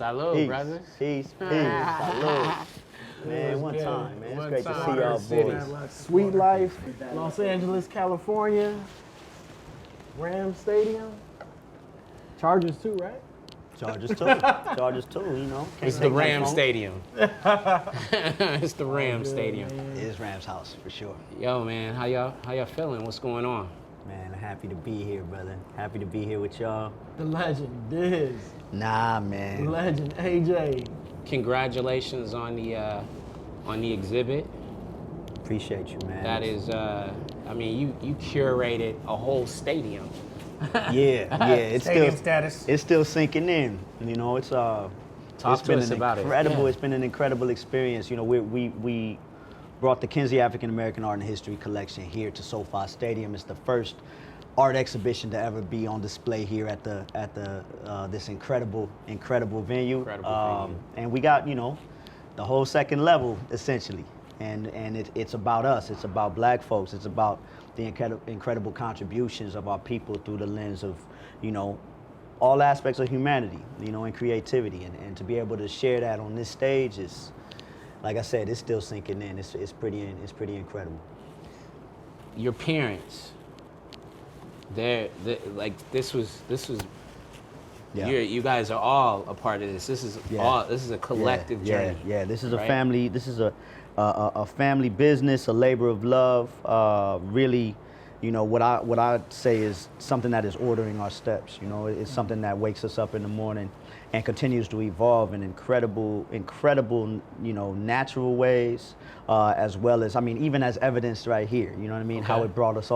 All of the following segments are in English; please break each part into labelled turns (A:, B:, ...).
A: Salud, brothers.
B: Peace. Salud. Man, one time, man. It's great to see y'all boys.
C: Sweet Life, Los Angeles, California, Ram Stadium. Chargers too, right?
B: Chargers too, you know.
A: It's the Ram Stadium. It's the Ram Stadium.
B: It is Ram's house, for sure.
A: Yo, man, how y'all feeling? What's going on?
B: Man, happy to be here, brother. Happy to be here with y'all.
C: The legend, Diz.
B: Nah, man.
C: The legend, AJ.
A: Congratulations on the exhibit.
B: Appreciate you, man.
A: That is, I mean, you curated a whole stadium.
B: It's
C: Stadium
B: still
C: status.
B: It's still sinking in. You know, it's
A: Talk
B: it's
A: to
B: been
A: us
B: an
A: about it.
B: incredible.
A: Yeah.
B: It's been an incredible experience. You know, we brought the Kinsey African American Art and History Collection here to SoFi Stadium. It's the first art exhibition to ever be on display here at this incredible venue. And we got, you know, the whole second level essentially. And it's about us. It's about black folks. It's about the incredible contributions of our people through the lens of, you know, all aspects of humanity, you know, and creativity. And to be able to share that on this stage is, like I said, it's still sinking in. It's pretty incredible.
A: Your parents, they're like this was.
B: Yeah.
A: You guys are all a part of this. This is a collective journey.
B: Yeah. This is a
A: right?
B: family. This is a family business, a labor of love. Really, you know, what I say is something that is ordering our steps. You know, it's something that wakes us up in the morning and continues to evolve in incredible, you know, natural ways, as well as, I mean, even as evidenced right here. You know what I mean?
A: Okay.
B: How it brought us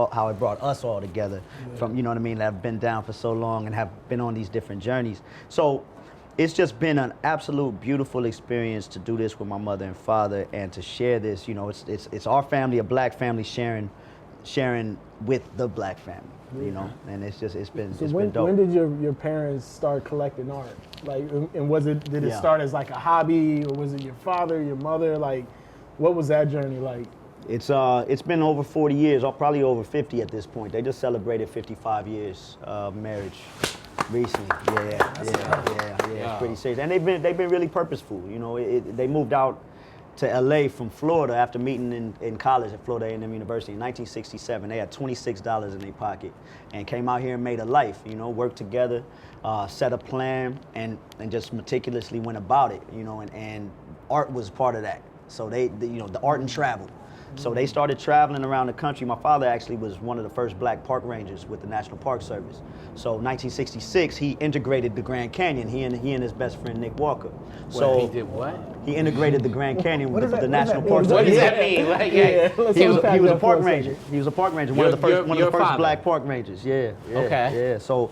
B: all together from, you know what I mean, that have been down for so long and have been on these different journeys. So it's just been an absolute beautiful experience to do this with my mother and father and to share this. You know, it's our family, a black family sharing with the black family. You know, and it's been dope.
C: When did your parents start collecting art? Like, and did it start as like a hobby, or was it your father, your mother? Like, what was that journey like?
B: It's been over 40 years, or probably over 50 at this point. They just celebrated 55 years of marriage recently. Yeah. It's pretty serious, and they've been really purposeful. You know, they moved out to LA from Florida after meeting in college at Florida A&M University in 1967. They had $26 in their pocket and came out here and made a life, you know, worked together, set a plan, and just meticulously went about it, you know, and art was part of that. So you know, the art and travel. So they started traveling around the country. My father actually was one of the first black park rangers with the National Park Service. So 1966, he integrated the Grand Canyon, he and his best friend, Nick Walker. So
A: he did what?
B: He integrated the Grand Canyon with the National Park Service.
A: What does that mean? Like,
B: He was a park ranger. He was a park ranger, one of the first
A: father.
B: black park rangers. Yeah.
A: Okay.
B: Yeah. So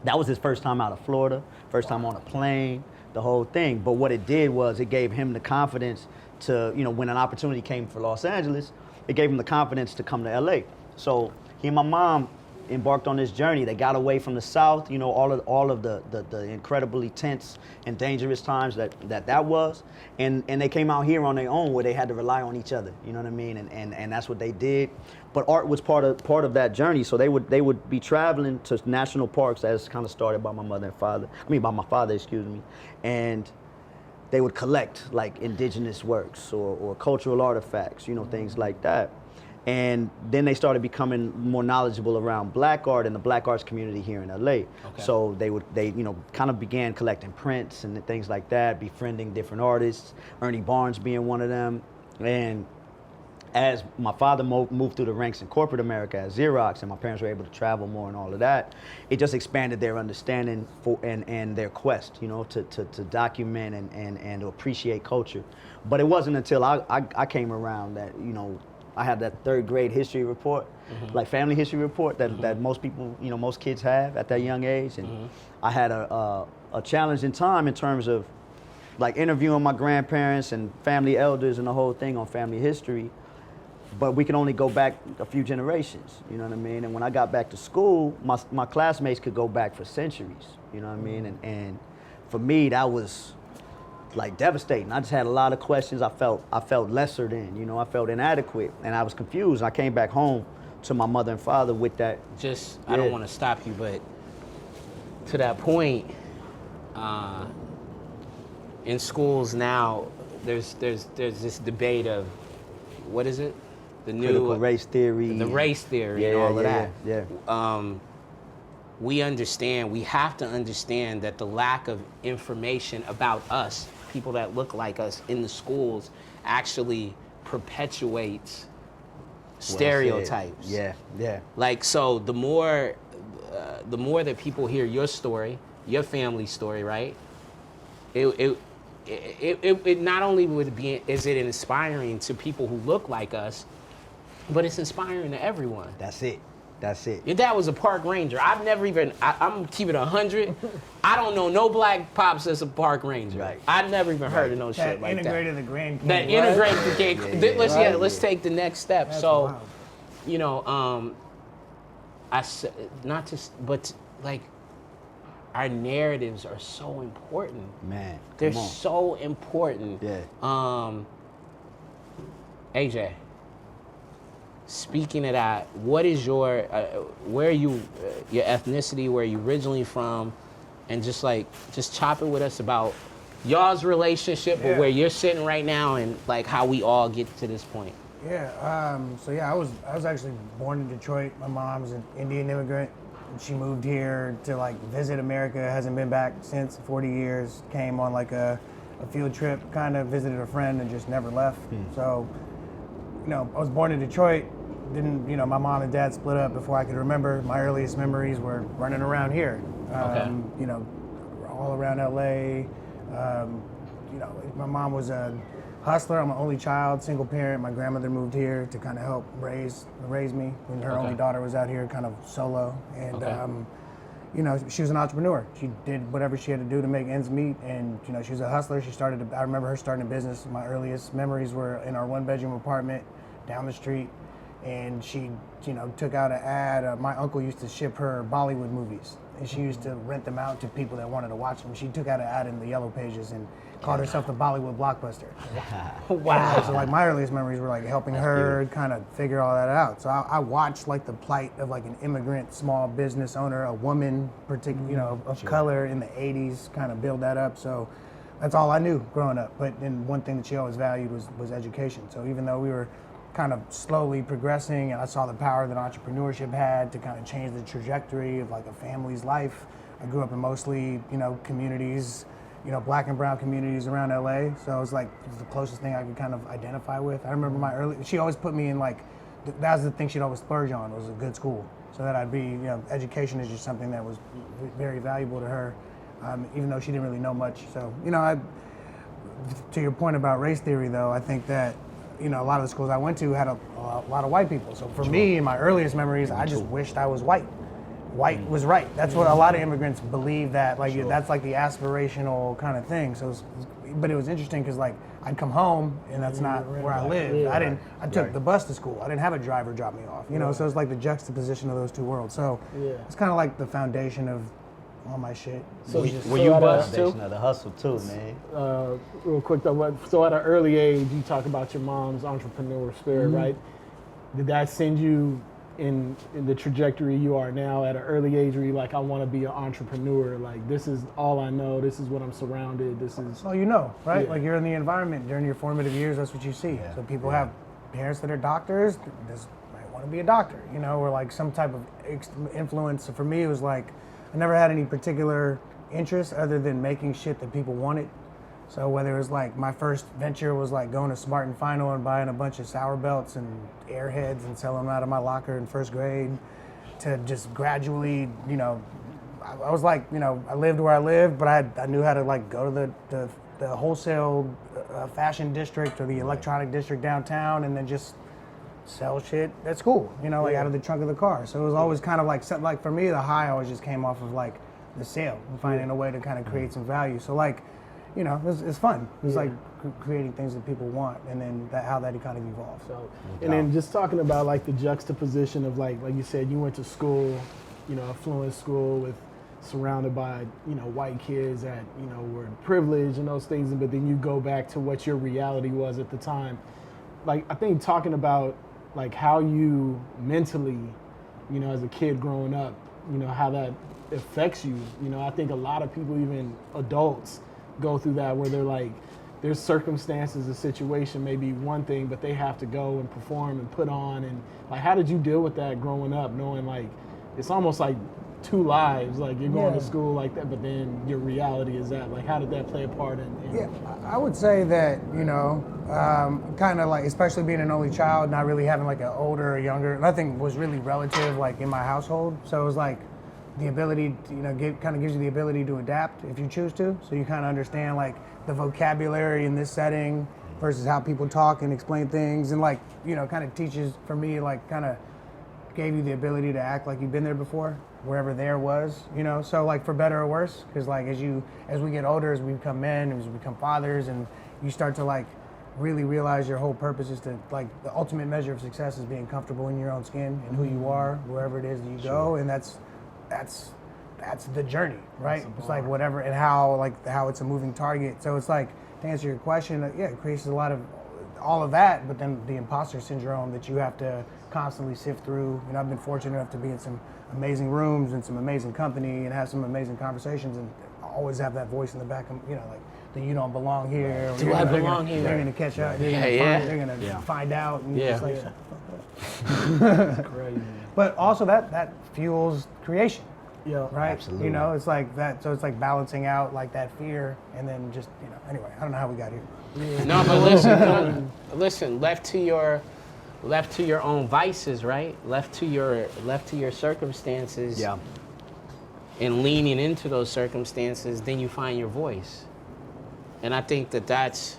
B: that was his first time out of Florida, first time on a plane, the whole thing. But what it did was it gave him the confidence to, you know, when an opportunity came for Los Angeles, it gave him the confidence to come to LA. So he and my mom embarked on this journey. They got away from the South, you know, all of the incredibly tense and dangerous times that was, and they came out here on their own where they had to rely on each other. You know what I mean? And that's what they did. But art was part of that journey. So they would be traveling to national parks, as kind of started by my mother and father. By my father, excuse me, and they would collect like indigenous works or cultural artifacts, you know, things like that. And then they started becoming more knowledgeable around black art and the black arts community here in LA. Okay. So they you know, kind of began collecting prints and things like that, befriending different artists, Ernie Barnes being one of them. And as my father moved through the ranks in corporate America at Xerox, and my parents were able to travel more and all of that, it just expanded their understanding and their quest, you know, to document and to appreciate culture. But it wasn't until I came around that, you know, I had that third grade history report, like family history report that most people, you know, most kids have at that young age. And I had a challenging time in terms of like interviewing my grandparents and family elders and the whole thing on family history. But we can only go back a few generations, you know what I mean? And when I got back to school, my classmates could go back for centuries, you know what I mean? And for me, that was like devastating. I just had a lot of questions. I felt lesser than, you know, I felt inadequate, and I was confused. I came back home to my mother and father with that.
A: I don't want to stop you, but to that point, in schools now, there's this debate of, what is it? The new
B: Critical race theory.
A: the race theory
B: Yeah,
A: and all of
B: yeah,
A: that.
B: yeah.
A: We have to understand that the lack of information about us, people that look like us in the schools, actually perpetuates stereotypes.
B: Yeah, yeah.
A: Like, so the more that people hear your story, your family story, right? It not only is it inspiring to people who look like us, but it's inspiring to everyone.
B: That's it. That's it.
A: Your dad was a park ranger. I've never even, I'm keeping it 100. I don't know no black pops that's a park ranger.
B: Right.
A: I've never even heard of no shit like that.
D: Integrated the Grand Canyon.
A: That integrated the game. Let's take the next step.
D: That's
A: So,
D: wild.
A: you know, not just, but like, our narratives are so important.
B: Man,
A: They're
B: come on.
A: so important.
B: Yeah.
A: AJ, speaking of that, what is your, where are you, your ethnicity, where are you originally from, and just chop it with us about y'all's relationship, or where you're sitting right now, and like how we all get to this point.
D: Yeah. I was actually born in Detroit. My mom's an Indian immigrant. She moved here to like visit America. Hasn't been back since. 40 years. Came on like a field trip, kind of visited a friend, and just never left. So, you know, I was born in Detroit. Didn't, you know, my mom and dad split up before I could remember. My earliest memories were running around here. You know, all around LA. You know, my mom was a hustler. I'm an only child, single parent. My grandmother moved here to kind of help raise me when her only daughter was out here kind of solo. And, you know, she was an entrepreneur. She did whatever she had to do to make ends meet. And, you know, she was a hustler. I remember her starting a business. My earliest memories were in our 1-bedroom apartment down the street. And she, you know, took out an ad. My uncle used to ship her Bollywood movies. And she used to rent them out to people that wanted to watch them. She took out an ad in the Yellow Pages and called herself the Bollywood Blockbuster. Wow. So like my earliest memories were like helping her kind of figure all that out. So I watched like the plight of like an immigrant small business owner, a woman, you know, of color in the 80s, kind of build that up. So that's all I knew growing up. But then one thing that she always valued was education. So even though we were kind of slowly progressing, and I saw the power that entrepreneurship had to kind of change the trajectory of like a family's life. I grew up in mostly, you know, communities, you know, black and brown communities around LA. So it was like the closest thing I could kind of identify with. I remember she always put me in like, that was the thing she'd always splurge on, was a good school. So that I'd be, you know, education is just something that was very valuable to her, even though she didn't really know much. So, you know, to your point about race theory though, I think that, you know, a lot of the schools I went to had a lot of white people. So for me, in my earliest memories, I just wished I was white. White was right. That's what a lot of immigrants believe, that like that's like the aspirational kind of thing. So, but it was interesting because like I'd come home and that's not where I lived. I took the bus to school. I didn't have a driver drop me off. You know, so it's like the juxtaposition of those two worlds. So it's kind of like the foundation of all my shit.
C: So
A: were you bused too?
B: Foundation of the hustle too, man.
C: Real quick though, so at an early age, you talk about your mom's entrepreneur spirit, right? Did that send you in the trajectory you are now at an early age where you're like, I want to be an entrepreneur, like this is all I know, this is what I'm surrounded, this is...
D: So you know, right?
C: Yeah.
D: Like you're in the environment during your formative years, that's what you see. So people have parents that are doctors, just might want to be a doctor, you know, or like some type of influence. So for me, it was like, I never had any particular interest other than making shit that people wanted. So whether it was like my first venture was like going to Smart and Final and buying a bunch of sour belts and airheads and selling them out of my locker in first grade, to just gradually, you know, I was like, you know, I lived where I lived, but I knew how to like go to the wholesale fashion district or the electronic district downtown and then just sell shit at school, you know, like out of the trunk of the car. So it was always kind of like for me, the high always just came off of like the sale and finding a way to kind of create some value. So like, you know, it's fun. It's like creating things that people want, and then how that kind of evolves.
C: So, and then just talking about like the juxtaposition of like you said, you went to school, you know, affluent school with surrounded by, you know, white kids that, you know, were privileged and those things, but then you go back to what your reality was at the time. Like, I think talking about like how you mentally, you know, as a kid growing up, you know, how that affects you. You know, I think a lot of people, even adults, go through that where they're like, there's circumstances, a situation may be one thing, but they have to go and perform and put on, and like, how did you deal with that growing up, knowing like it's almost like two lives, like you're going to school like that, but then your reality is that, like, how did that play a part in
D: Yeah, I would say that, you know, kind of like, especially being an only child, not really having like an older or younger, nothing was really relative like in my household. So it was like the ability to, you know, kind of gives you the ability to adapt if you choose to. So you kind of understand like the vocabulary in this setting versus how people talk and explain things, and like, you know, kind of teaches, for me, like kind of gave you the ability to act like you've been there before, wherever there was, you know. So like, for better or worse, because like as we get older, as we become men, as we become fathers, and you start to like really realize your whole purpose is to, like, the ultimate measure of success is being comfortable in your own skin and who you are, wherever it is that you go, and that's the journey, right? It's like whatever, and how it's a moving target. So it's like, to answer your question, it creates a lot of all of that, but then the imposter syndrome that you have to constantly sift through. You know, I've been fortunate enough to be in some amazing rooms and some amazing company and have some amazing conversations, and always have that voice in the back of, you know, like, that you don't belong here.
A: Do I belong here?
D: They're gonna catch up. They're gonna find out. And just like,
C: crazy.
D: But also that fuels creation.
C: Yeah,
D: right?
B: Absolutely.
D: You know, it's like that. So it's like balancing out like that fear, and then just, you know. Anyway, I don't know how we got here.
A: No, but listen, left to your own vices, right? Left to your circumstances.
B: Yeah.
A: And leaning into those circumstances, then you find your voice. And I think that's,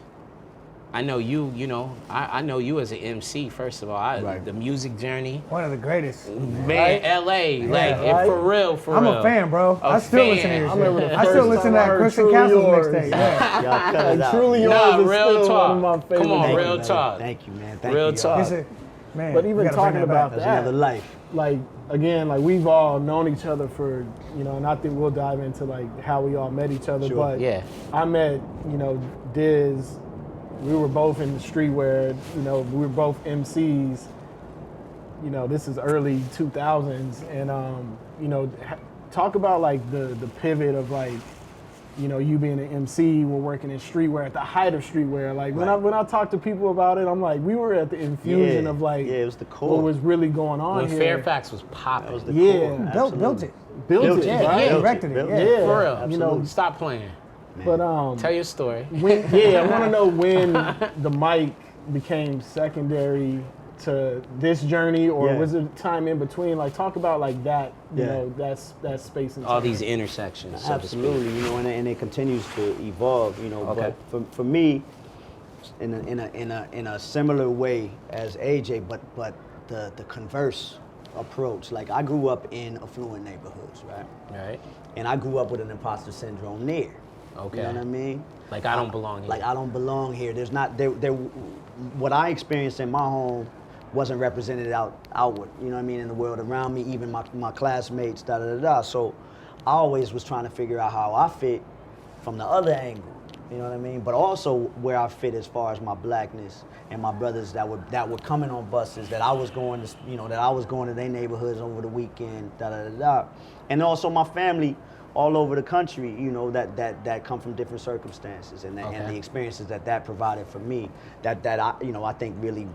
A: I know you know, I know you as an MC, first of all. The music journey.
D: One of the greatest.
A: Man, LA, like, for real.
D: I'm a fan, bro. I still listen to your shit. I still listen to that Christian Council's mixtape. Yeah.
B: Y'all cut it out.
C: Truly yours
A: Nah,
C: is
A: real
C: still
A: talk.
C: one of my favorite.
A: Come on,
B: Thank
A: real
B: you,
A: talk.
B: Thank you, man. Thank
A: Real
B: you, y'all.
A: talk.
D: Man,
C: But
D: we
C: even
D: gotta bring
C: talking
D: that
C: about
D: back.
B: That's
C: that,
B: another life.
C: like, again, like, we've all known each other for, you know, and I think we'll dive into like how we all met each other.
B: Sure.
C: But
A: Yeah.
C: I met, you know, Diz. We were both in the streetwear. You know, we were both MCs. You know, this is early 2000s, and you know, talk about like the pivot of, like, you know, you being an MC, we're working in streetwear at the height of streetwear. Like, when I talk to people about it, I'm like, we were at the infusion of like,
B: it was the core.
C: what was really going on
A: When
C: here.
A: Fairfax was popping.
B: was the
C: Yeah.
B: core.
D: Built it.
C: Built it,
A: Yeah,
C: right?
A: yeah.
D: Erected it.
B: Built
D: Yeah.
C: Yeah.
A: For real.
C: You know,
A: Stop playing.
C: but
A: Tell your story.
C: when, I want to know when the mic became secondary to this journey, or was it time in between? Like, talk about like that, you know, that space and
A: All
C: time.
A: these intersections, so to speak.
B: Absolutely, you know, and it continues to evolve, you know.
A: Okay.
B: But for me, in a similar way as AJ, but the converse approach. Like, I grew up in affluent neighborhoods, right?
A: Right.
B: And I grew up with an imposter syndrome near.
A: Okay.
B: You know what I mean?
A: Like, I don't belong here.
B: Like, I don't belong here. There's not there. What I experienced in my home wasn't represented outward. You know what I mean? In the world around me, even my classmates, da da da da. So I always was trying to figure out how I fit from the other angle. You know what I mean? But also where I fit as far as my blackness and my brothers that were coming on buses, that I was going to, you know, that I was going to their neighborhoods over the weekend, da da da da. And also my family all over the country, you know, that come from different circumstances, and the experiences that provided for me, that I, you know, I think really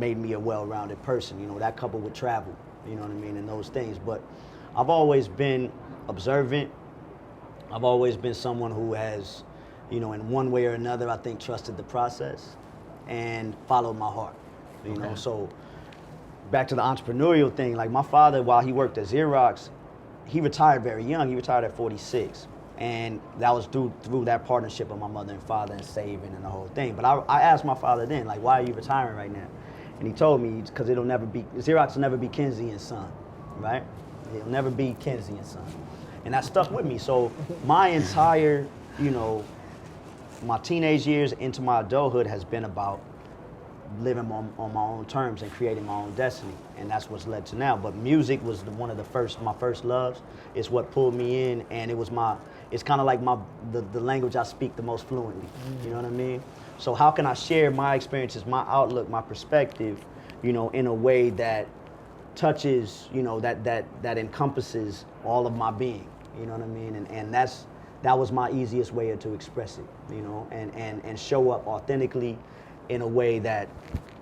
B: made me a well-rounded person. You know, that coupled with travel, you know what I mean, and those things. But I've always been observant. I've always been someone who has, you know, in one way or another, I think, trusted the process and followed my heart. You know, so back to the entrepreneurial thing, like my father, while he worked at Xerox, he retired very young. He retired at 46. And that was through that partnership of my mother and father and saving and the whole thing. But I asked my father then, like, why are you retiring right now? And he told me, because Xerox will never be Kinsey and Son, right? It'll never be Kinsey and Son. And that stuck with me. So my entire, you know, my teenage years into my adulthood has been about living on my own terms and creating my own destiny, and that's what's led to now. But music was one of my first loves. It's what pulled me in, and it's kind of like the language I speak the most fluently. You know what I mean? So how can I share my experiences, my outlook, my perspective, you know, in a way that touches, you know, that encompasses all of my being. You know what I mean? And that was my easiest way to express it, you know, and show up authentically in a way that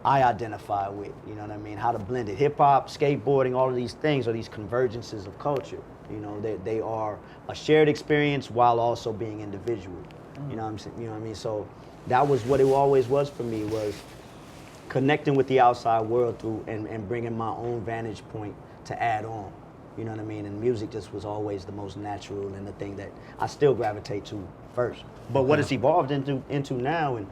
B: I identify with, you know what I mean? How to blend it. Hip hop, skateboarding, all of these things are these convergences of culture. You know, they are a shared experience while also being individual. You know what I'm saying? You know what I mean? So that was what it always was for me, was connecting with the outside world through and bringing my own vantage point to add on. You know what I mean? And music just was always the most natural and the thing that I still gravitate to first. But what it's evolved into now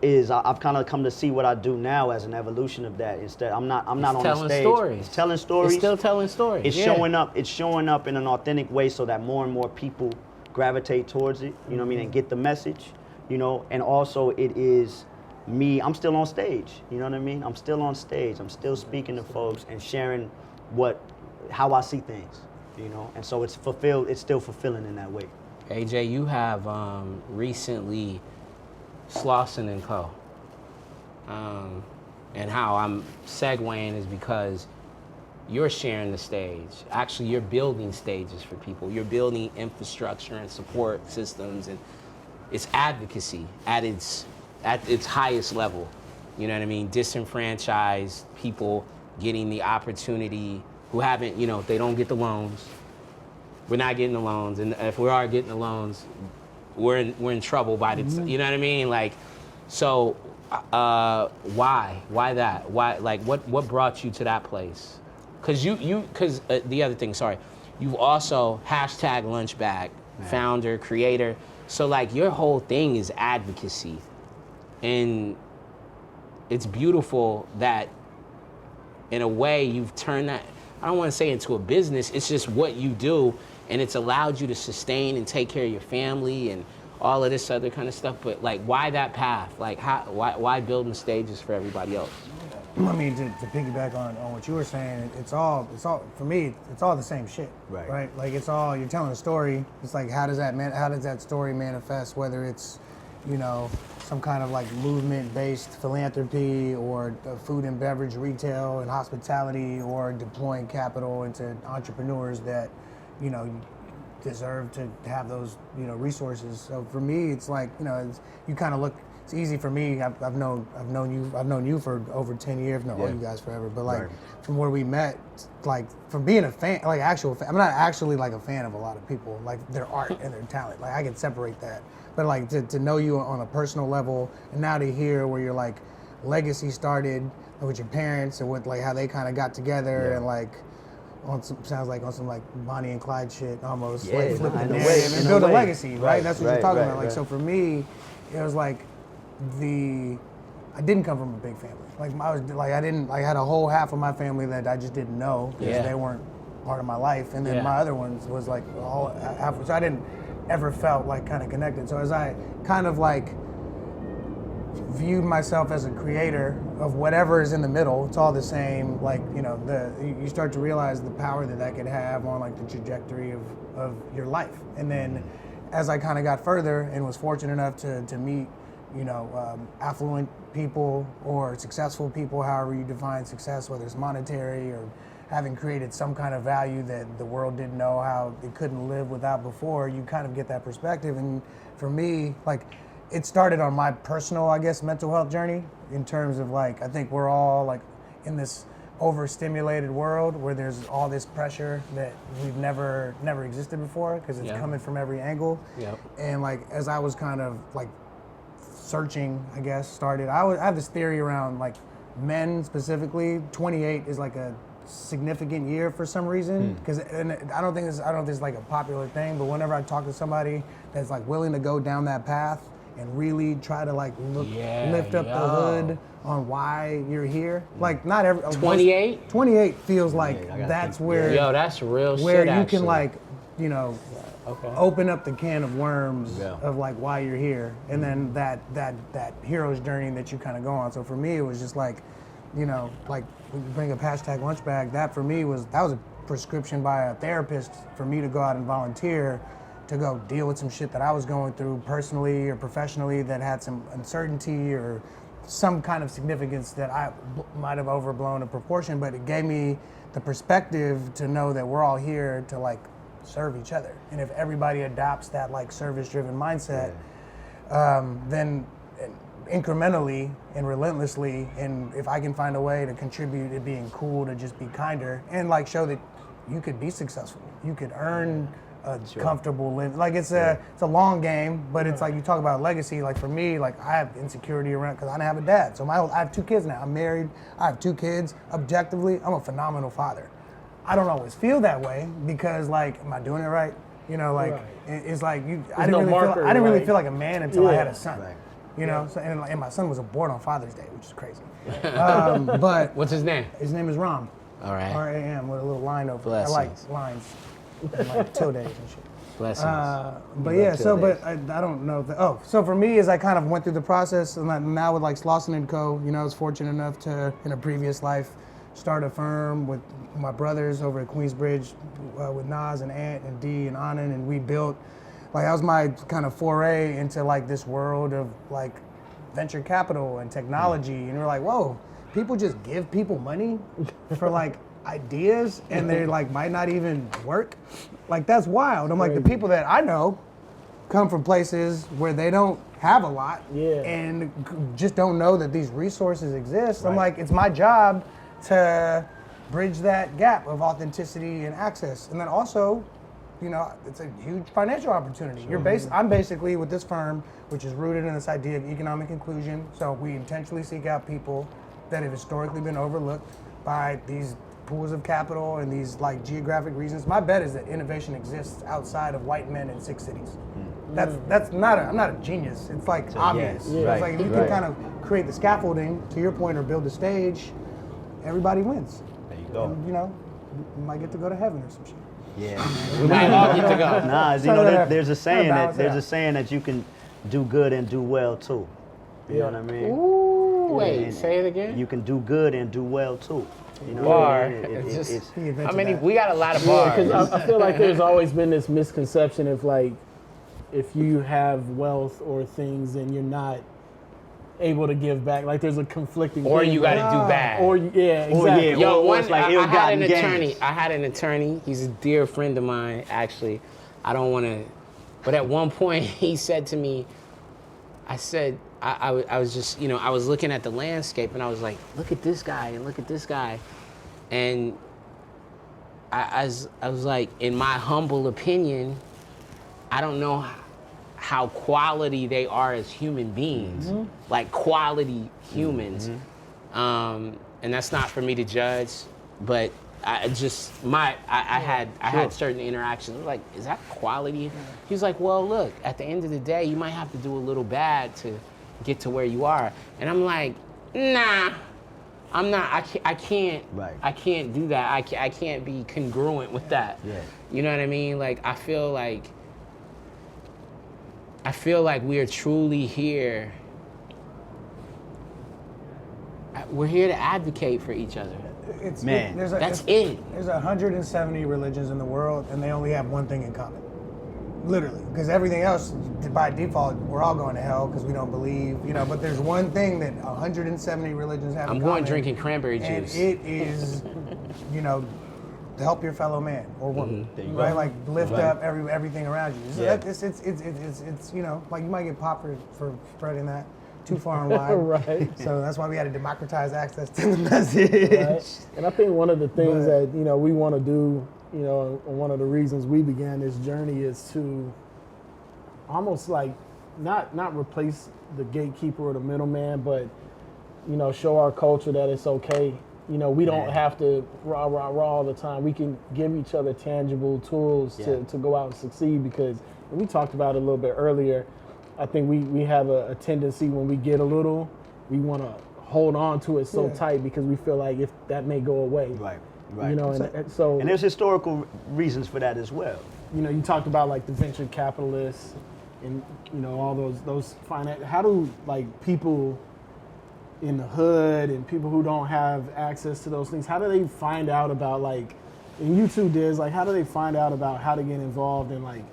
B: I've kind of come to see what I do now as an evolution of that. Instead, I'm not on the stage.
A: Stories.
B: It's telling stories.
A: It's still telling stories.
B: It's showing up. It's showing up in an authentic way so that more and more people gravitate towards it. You know what I mean? And get the message. You know, and also it is me. I'm still on stage. You know what I mean? I'm still on stage. I'm still speaking to folks and sharing how I see things. You know, and so it's fulfilled. It's still fulfilling in that way.
A: AJ, you have recently Slauson and Co. And how I'm segueing is because you're sharing the stage. Actually, you're building stages for people. You're building infrastructure and support systems, and it's advocacy at its highest level. You know what I mean? Disenfranchised people getting the opportunity who haven't, you know, they don't get the loans. We're not getting the loans, and if we are getting the loans, we're in trouble by the, you know what I mean? Like, so why that? Why, like, what brought you to that place? Cause the other thing, sorry, you've also #lunchbag, founder, creator. So like your whole thing is advocacy, and it's beautiful that in a way you've turned that, I don't want to say into a business, it's just what you do, and it's allowed you to sustain and take care of your family and all of this other kind of stuff. But like, why that path? Like, why building stages for everybody else?
D: I mean, to piggyback on what you were saying, it's all for me. It's all the same shit, right? Like, it's all, you're telling a story. It's like, how does that story manifest? Whether it's, you know, some kind of like movement-based philanthropy, or food and beverage retail and hospitality, or deploying capital into entrepreneurs that, you know, deserve to have those, you know, resources. So for me, it's like, you know, you kind of look. It's easy for me. I've known you for over 10 years. No, all you guys forever. But like, from where we met, like, from being a fan, like actual fan. I'm not actually like a fan of a lot of people, like their art and their talent. Like, I can separate that. But like, to know you on a personal level, and now to hear where your like legacy started with your parents, and with like how they kind of got together, and like sounds like on some like Bonnie and Clyde shit almost, like flipping the narrative and build a legacy, right? That's what you're talking about. Like, so for me, it was like, I didn't come from a big family. Like, I had a whole half of my family that I just didn't know because they weren't part of my life, and then my other ones was like all half. So I didn't ever felt like kind of connected. So as I kind of like viewed myself as a creator of whatever is in the middle, it's all the same. Like, you know, you start to realize the power that could have on like the trajectory of your life. And then as I kind of got further and was fortunate enough to meet, you know, affluent people or successful people, however you define success, whether it's monetary or having created some kind of value that the world didn't know how it couldn't live without before, you kind of get that perspective. And for me, like, it started on my personal, I guess, mental health journey, in terms of like, I think we're all like in this overstimulated world where there's all this pressure that we've never existed before, because it's coming from every angle. And like, as I was kind of like searching, I guess, started, I have this theory around like men specifically. 28 is like a significant year for some reason, because and I don't think it's like a popular thing, but whenever I talk to somebody that's like willing to go down that path and really try to like lift up the hood on why you're here, like, not every 28 feels like that's where
A: that's real
D: where
A: shit,
D: you
A: actually
D: can like, you know, open up the can of worms of like why you're here, and then that hero's journey that you kind of go on. So for me, it was just like, you know, like, we bring up #lunchbag. That for me was a prescription by a therapist for me to go out and volunteer to go deal with some shit that I was going through personally or professionally that had some uncertainty or some kind of significance that I might have overblown a proportion. But it gave me the perspective to know that we're all here to like serve each other. And if everybody adopts that like service-driven mindset, then incrementally and relentlessly, and if I can find a way to contribute to being cool, to just be kinder, and like show that you could be successful, you could earn a comfortable live. Like it's a long game, but it's like you talk about legacy. Like for me, like I have insecurity around because I didn't have a dad. So I have 2 kids now. I'm married. I have 2 kids. Objectively, I'm a phenomenal father. I don't always feel that way because like, am I doing it right? You know, like it's like I didn't really feel like a man until I had a son. Right. You know, so, and my son was born on Father's Day, which is crazy. But
A: what's his name?
D: His name is Ram.
A: All right.
D: R-A-M with a little line over.
A: Blessings.
D: I like lines and like tildes and shit.
A: Blessings.
D: But yeah, so but I don't know. So for me, as I kind of went through the process, and now with like Slauson & Co., you know, I was fortunate enough to, in a previous life, start a firm with my brothers over at Queensbridge with Nas and Ant and D and Anand, and we built. Like that was my kind of foray into like this world of like venture capital and technology, and we're like, whoa, people just give people money for like ideas, and they like might not even work. Like that's wild. I'm like, the people that I know come from places where they don't have a lot, and just don't know that these resources exist. I'm like, it's my job to bridge that gap of authenticity and access, and then also, you know, it's a huge financial opportunity. I'm basically with this firm, which is rooted in this idea of economic inclusion. So we intentionally seek out people that have historically been overlooked by these pools of capital and these like geographic reasons. My bet is that innovation exists outside of white men in 6 cities. That's not I'm not a genius. It's like obvious. It's like if you can kind of create the scaffolding, to your point, or build the stage, everybody wins.
B: There you go.
D: And, you know, you might get to go to heaven or some shit.
B: Yeah.
A: We might all get to go.
B: Nah, you know, there's a saying that you can do good and do well too. You know what I mean?
A: Ooh, wait, say it again.
B: You can do good and do well too. You know
A: Bar.
B: what I mean?
A: I mean, we got a lot of bars.
C: Because I feel like there's always been this misconception of like, if you have wealth or things, then you're not able to give back. Like there's a conflicting.
A: Or
C: thing,
A: you got to do bad.
C: Or exactly.
A: Yo,
B: it's like
A: I had an
B: ill-gotten
A: attorney.
B: gains.
A: I had an attorney. He's a dear friend of mine, actually. I don't want to, but at one point he said to me, I was just, you know, I was looking at the landscape and I was like, look at this guy and look at this guy. And I was like, in my humble opinion, I don't know how quality they are as human beings, like quality humans. And that's not for me to judge, but I had certain interactions. I was like, is that quality? He was like, well, look, at the end of the day, you might have to do a little bad to get to where you are. And I'm like, nah, I'm not. I can't.
B: Right.
A: I can't do that. I can't be congruent with that.
B: Yeah.
A: You know what I mean? Like I feel like we are truly here. We're here to advocate for each other. That's it.
D: There's 170 religions in the world, and they only have one thing in common. Literally, because everything else, by default, we're all going to hell because we don't believe, you know. But there's one thing that 170 religions have in common.
A: I'm going drinking cranberry juice.
D: And it is, you know, to help your fellow man or woman, right? Like lift up everything around you. So it's you know, like you might get popped for spreading that too far and wide.
C: Right.
D: So that's why we had to democratize access to the message.
C: Right. And I think one of the things that, you know, we want to do, you know, one of the reasons we began this journey is to almost like not replace the gatekeeper or the middleman, but, you know, show our culture that it's okay. You know, we don't have to rah all the time. We can give each other tangible tools to go out and succeed, because and we talked about it a little bit earlier. I think we have a tendency when we get a little, we want to hold on to it so tight because we feel like if that may go away.
B: Right.
C: You know, and
B: there's historical reasons for that as well.
C: You know, you talked about like the venture capitalists and, you know, all those finance. How do like people in the hood and people who don't have access to those things, how do they find out about like, and you two did, like how do they find out about how to get involved in like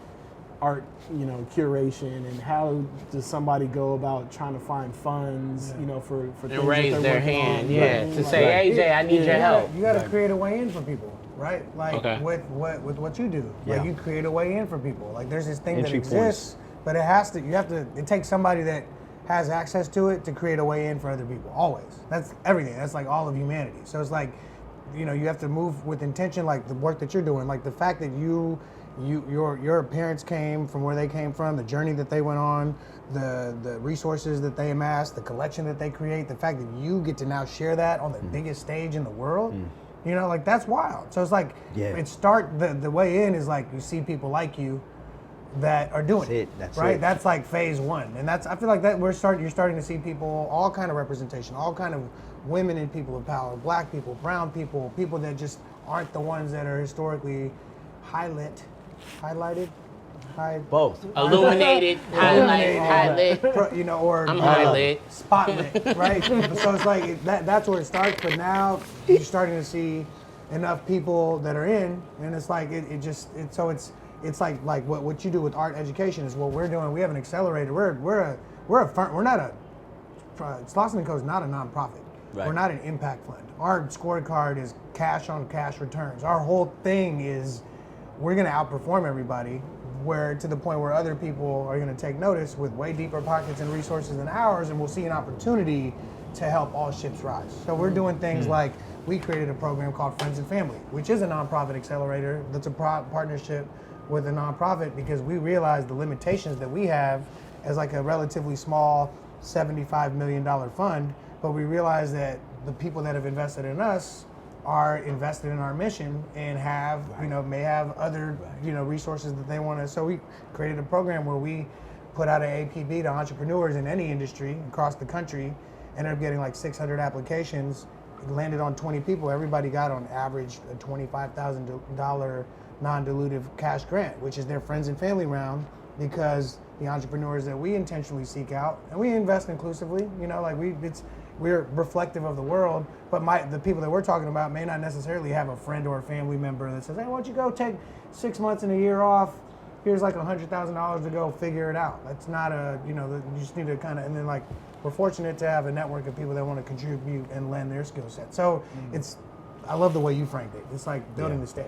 C: art, you know, curation, and how does somebody go about trying to find funds, you know, for
A: and raise their hand,
C: to
A: say, AJ, I need your help.
D: You got to create a way in for people. right? Like with what you do, like you create a way in for people. Like there's this thing
B: Entry
D: that exists, but it takes somebody that has access to it to create a way in for other people. Always. That's everything. That's like all of humanity. So it's like, you have to move with intention, like the work that you're doing, like the fact that your parents came from where they came from, the journey that they went on, the resources that they amassed, the collection that they create, the fact that you get to now share that on the biggest stage in the world, like that's wild. So it's like, the way in is like you see people like you that are doing it.
B: That's
D: right?
B: it.
D: That's like phase one. And I feel like that you're starting to see people, all kind of representation, all kind of women and people of power, black people, brown people, people that just aren't the ones that are historically highlighted,
B: Both.
A: Illuminated, highlight,
D: or
A: I'm highlit.
D: Spotlit, right? So it's like that's where it starts. But now you're starting to see enough people that are in, and it's like it's like what you do with art education is what we're doing. We have an accelerator. We're a firm. We're not Slauson & Co. is not a nonprofit.
B: Right.
D: We're not an impact fund. Our scorecard is cash on cash returns. Our whole thing is we're going to outperform everybody, where to the point where other people are going to take notice with way deeper pockets and resources than ours, and we'll see an opportunity to help all ships rise. So we're doing things like we created a program called Friends and Family, which is a nonprofit accelerator that's a partnership with a nonprofit, because we realize the limitations that we have as like a relatively small $75 million fund, but we realize that the people that have invested in us are invested in our mission and have, may have other, resources that they want to. So we created a program where we put out an APB to entrepreneurs in any industry across the country, ended up getting like 600 applications. It landed on 20 people. Everybody got on average a $25,000 non-dilutive cash grant, which is their friends and family round, because the entrepreneurs that we intentionally seek out, and we invest inclusively, we're reflective of the world, but the people that we're talking about may not necessarily have a friend or a family member that says, hey, why don't you go take 6 months and a year off? Here's like $100,000 to go figure it out. That's not you just need to kind of, and then like, we're fortunate to have a network of people that want to contribute and lend their skill set. So I love the way you framed it. It's like building the stage.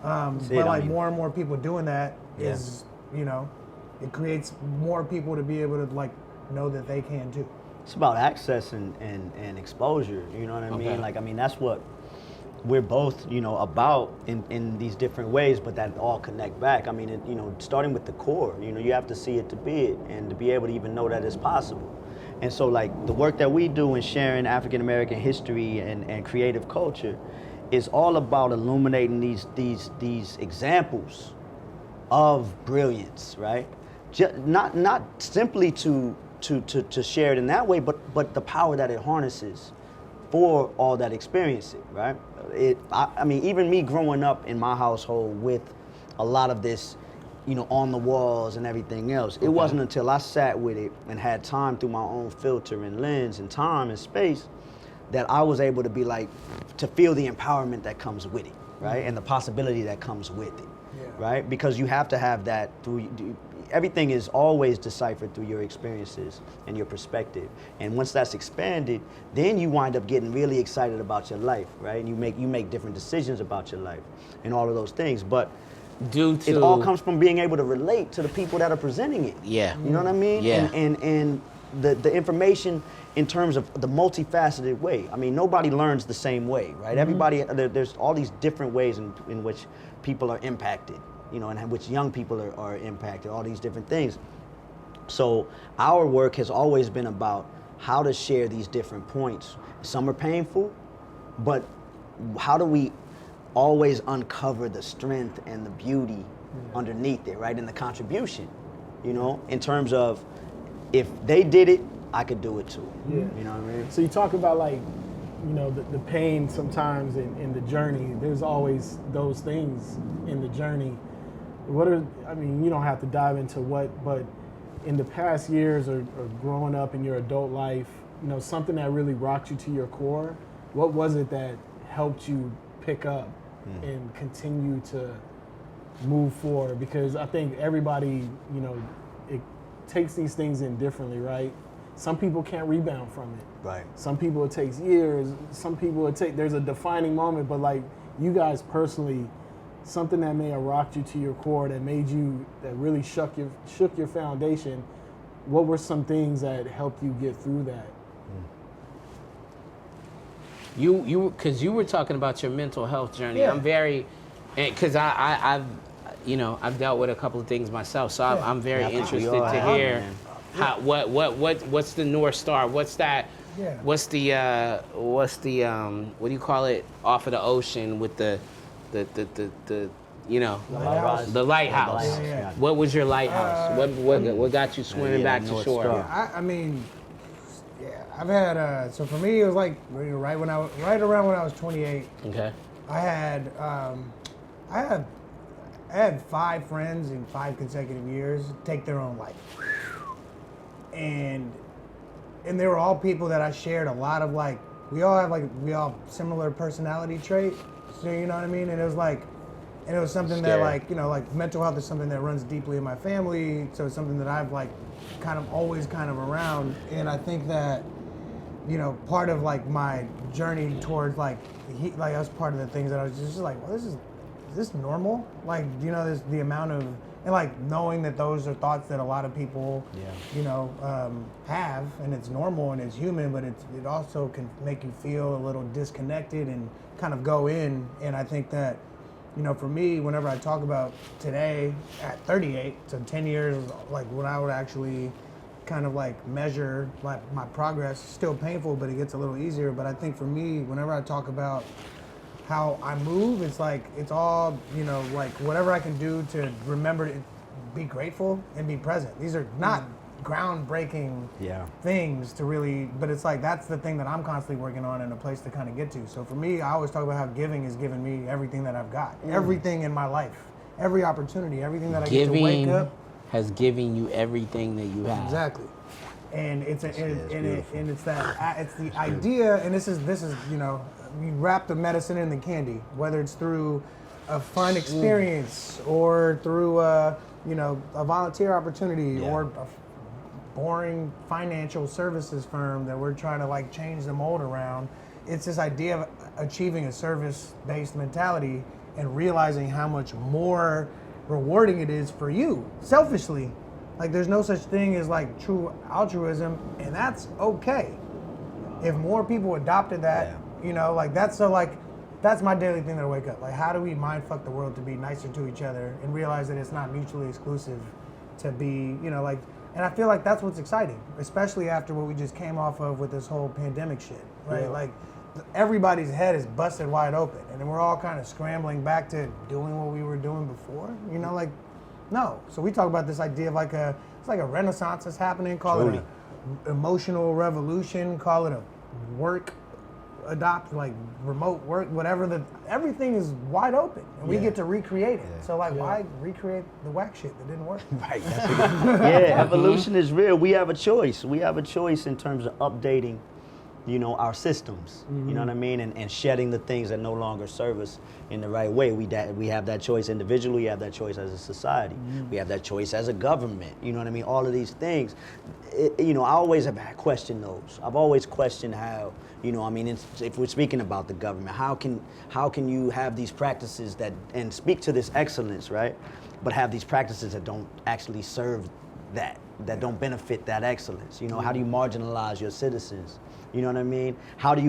D: More and more people doing that is, it creates more people to be able to like know that they can too.
B: It's about access and exposure, you know what I mean? Like, that's what we're both, about in these different ways, but that all connect back. Starting with the core, you have to see it to be it, and to be able to even know that it's possible. And so like the work that we do in sharing African American history and creative culture is all about illuminating these examples of brilliance, right? Not simply to share it in that way, but the power that it harnesses for all that experience it, right? Even me growing up in my household with a lot of this, on the walls and everything else, it wasn't until I sat with it and had time through my own filter and lens and time and space that I was able to be like, to feel the empowerment that comes with it, right? And the possibility that comes with it, right? Because you have to have that through, everything is always deciphered through your experiences and your perspective. And once that's expanded, then you wind up getting really excited about your life, right? And you make different decisions about your life and all of those things. But it all comes from being able to relate to the people that are presenting it.
A: Yeah.
B: You know what I mean?
A: Yeah.
B: And the information in terms of the multifaceted way. Nobody learns the same way, right? Everybody, there's all these different ways in which people are impacted, and in which young people are impacted, all these different things. So our work has always been about how to share these different points. Some are painful, but how do we always uncover the strength and the beauty underneath it, right? And the contribution, in terms of, if they did it, I could do it too. Yeah. You know what I mean?
C: So you talk about like, the pain sometimes in the journey. There's always those things in the journey. You don't have to dive into but in the past years or growing up in your adult life, something that really rocked you to your core, what was it that helped you pick up and continue to move forward? Because I think everybody, it takes these things in differently, right? Some people can't rebound from it.
B: Right.
C: Some people it takes years. Some people there's a defining moment, but like you guys personally, something that may have rocked you to your core, that really shook your foundation. What were some things that helped you get through that?
A: Because you were talking about your mental health journey.
C: Yeah.
A: I'm very, because I've dealt with a couple of things myself, so I'm very interested to hear what's the North Star? What's that?
D: Yeah.
A: What's the what do you call it, off of the ocean with the
D: Lighthouse.
A: the lighthouse?
D: Yeah.
A: What was your lighthouse? What got you swimming back to
B: North
A: shore?
B: Star.
D: I mean, yeah, I've had. So for me, it was like right around when I was 28.
A: Okay.
D: I had 5 friends in 5 consecutive years take their own life, and they were all people that I shared a lot of, like, we all have similar personality trait, so you know what I mean. And it was like, and it was something that, like, you know, like mental health is something that runs deeply in my family, so it's something that I've like kind of always kind of around. And I think that, you know, part of like my journey towards like that was part of the things that I was just like, well, is this normal? Like, you know, there's the amount of, and like knowing that those are thoughts that a lot of people, you know, have, and it's normal and it's human, but it also can make you feel a little disconnected and kind of go in. And I think that, you know, for me, whenever I talk about today at 38, so 10 years, like when I would actually kind of like measure like my progress, still painful, but it gets a little easier. But I think for me, whenever I talk about how I move, it's like, it's all, you know, like whatever I can do to remember to be grateful and be present. These are not groundbreaking things to really, but it's like, that's the thing that I'm constantly working on and a place to kind of get to. So for me, I always talk about how giving has given me everything that I've got, everything in my life, every opportunity, everything that I get to wake up.
A: Has given you everything that you have.
D: Exactly. And it's the idea, and this is you know, you wrap the medicine in the candy, whether it's through a fun experience or through you know, a volunteer opportunity or a boring financial services firm that we're trying to like change the mold around. It's this idea of achieving a service-based mentality and realizing how much more rewarding it is for you, selfishly. Like, there's no such thing as like true altruism, and that's okay. If more people adopted that, you know, like that's my daily thing that I wake up. Like, how do we mind fuck the world to be nicer to each other and realize that it's not mutually exclusive to be, you know, like, and I feel like that's what's exciting, especially after what we just came off of with this whole pandemic shit, right? Yeah. Like, everybody's head is busted wide open, and then we're all kind of scrambling back to doing what we were doing before, you know, like, no. So we talk about this idea of it's like a renaissance that's happening, call it an emotional revolution, call it a remote work, whatever, everything is wide open, and we get to recreate it. So like, why recreate the whack shit that didn't work?
B: Right. Evolution is real. We have a choice. We have a choice in terms of updating, you know, our systems, you know what I mean? And shedding the things that no longer serve us in the right way. We have that choice individually, we have that choice as a society, we have that choice as a government, you know what I mean? All of these things, you know, I always have questioned those. I've always questioned how, you know, I mean, if we're speaking about the government, how can you have these practices and speak to this excellence, right? But have these practices that don't actually serve that don't benefit that excellence? You know, how do you marginalize your citizens? You know what I mean? How do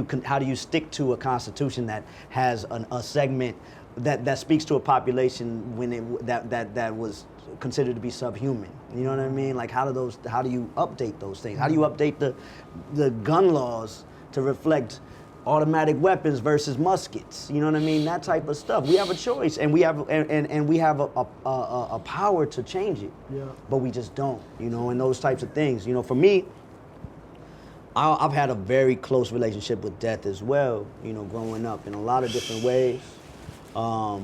B: you stick to a constitution that has a segment that speaks to a population when that was considered to be subhuman? You know what I mean? Like, how do you update those things? How do you update the gun laws to reflect automatic weapons versus muskets? You know what I mean? That type of stuff. We have a choice, and we have a power to change it. Yeah. But we just don't. You know, and those types of things. You know, for me, I've had a very close relationship with death as well, you know, growing up in a lot of different ways. I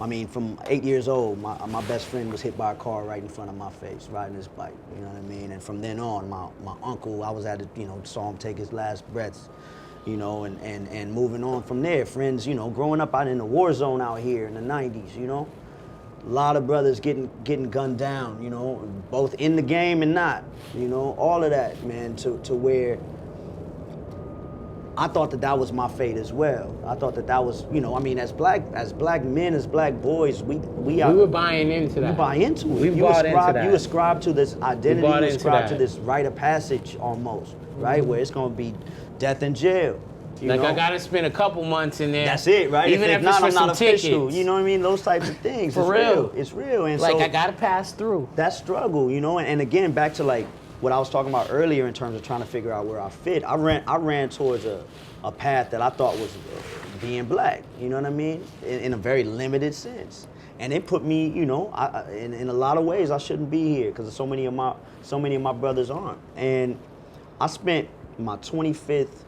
B: mean, from 8 years old, my best friend was hit by a car right in front of my face, riding his bike, you know what I mean? And from then on, my uncle, I was at it, you know, saw him take his last breaths, you know, and moving on from there. Friends, you know, growing up out in the war zone out here in the 90s, you know? A lot of brothers getting gunned down, you know, both in the game and not, you know, all of that, man, to where I thought that was my fate as well. I thought that was, you know, I mean, as black men, as black boys, we
A: were buying into that.
B: You buy into it.
A: We bought into that.
B: You ascribe to this identity. You ascribe to
A: that.
B: this rite of passage almost, right? Where it's gonna be death in jail.
A: Like, I gotta spend a couple months in there.
B: That's it, right?
A: Even if
B: not,
A: it's for
B: I'm not
A: some
B: official.
A: tickets.
B: You know what I mean? Those types of things.
A: For real.
B: It's real. And
A: like,
B: so
A: I gotta pass through.
B: that struggle, you know, and again, back to like what I was talking about earlier in terms of trying to figure out where I fit. I ran towards a path that I thought was being black, you know what I mean? In a very limited sense. And it put me, you know, in a lot of ways I shouldn't be here because so many of my brothers aren't. And I spent my 25th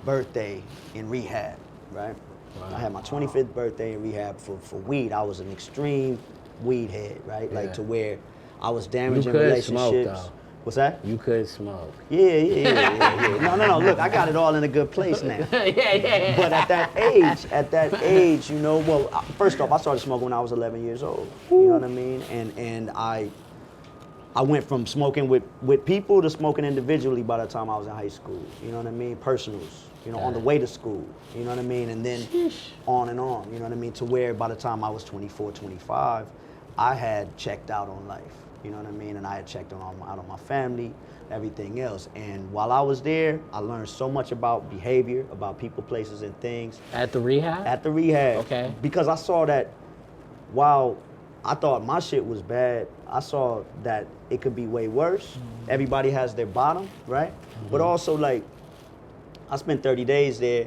B: birthday in rehab, right? Wow. I had my 25th birthday in rehab for weed. I was an extreme weed head, right? Yeah. Like to where I was damaging relationships.
A: Smoke, though.
B: What's that?
A: You could smoke.
B: Yeah. No. Look, I got it all in a good place now. yeah. But at that age, you know, well, first off, I started smoking when I was 11 years old. You know what I mean? And I went from smoking with people to smoking individually by the time I was in high school. You know what I mean? Personals. You know, on the way to school, you know what I mean? And then on and on, you know what I mean? To where by the time I was 24, 25, I had checked out on life, you know what I mean? And I had checked out on my family, everything else. And while I was there, I learned so much about behavior, about people, places, and things.
A: At the rehab?
B: At the rehab.
A: Okay.
B: Because I saw that while I thought my shit was bad, I saw that it could be way worse. Mm-hmm. Everybody has their bottom, right? Mm-hmm. But also, like, I spent 30 days there,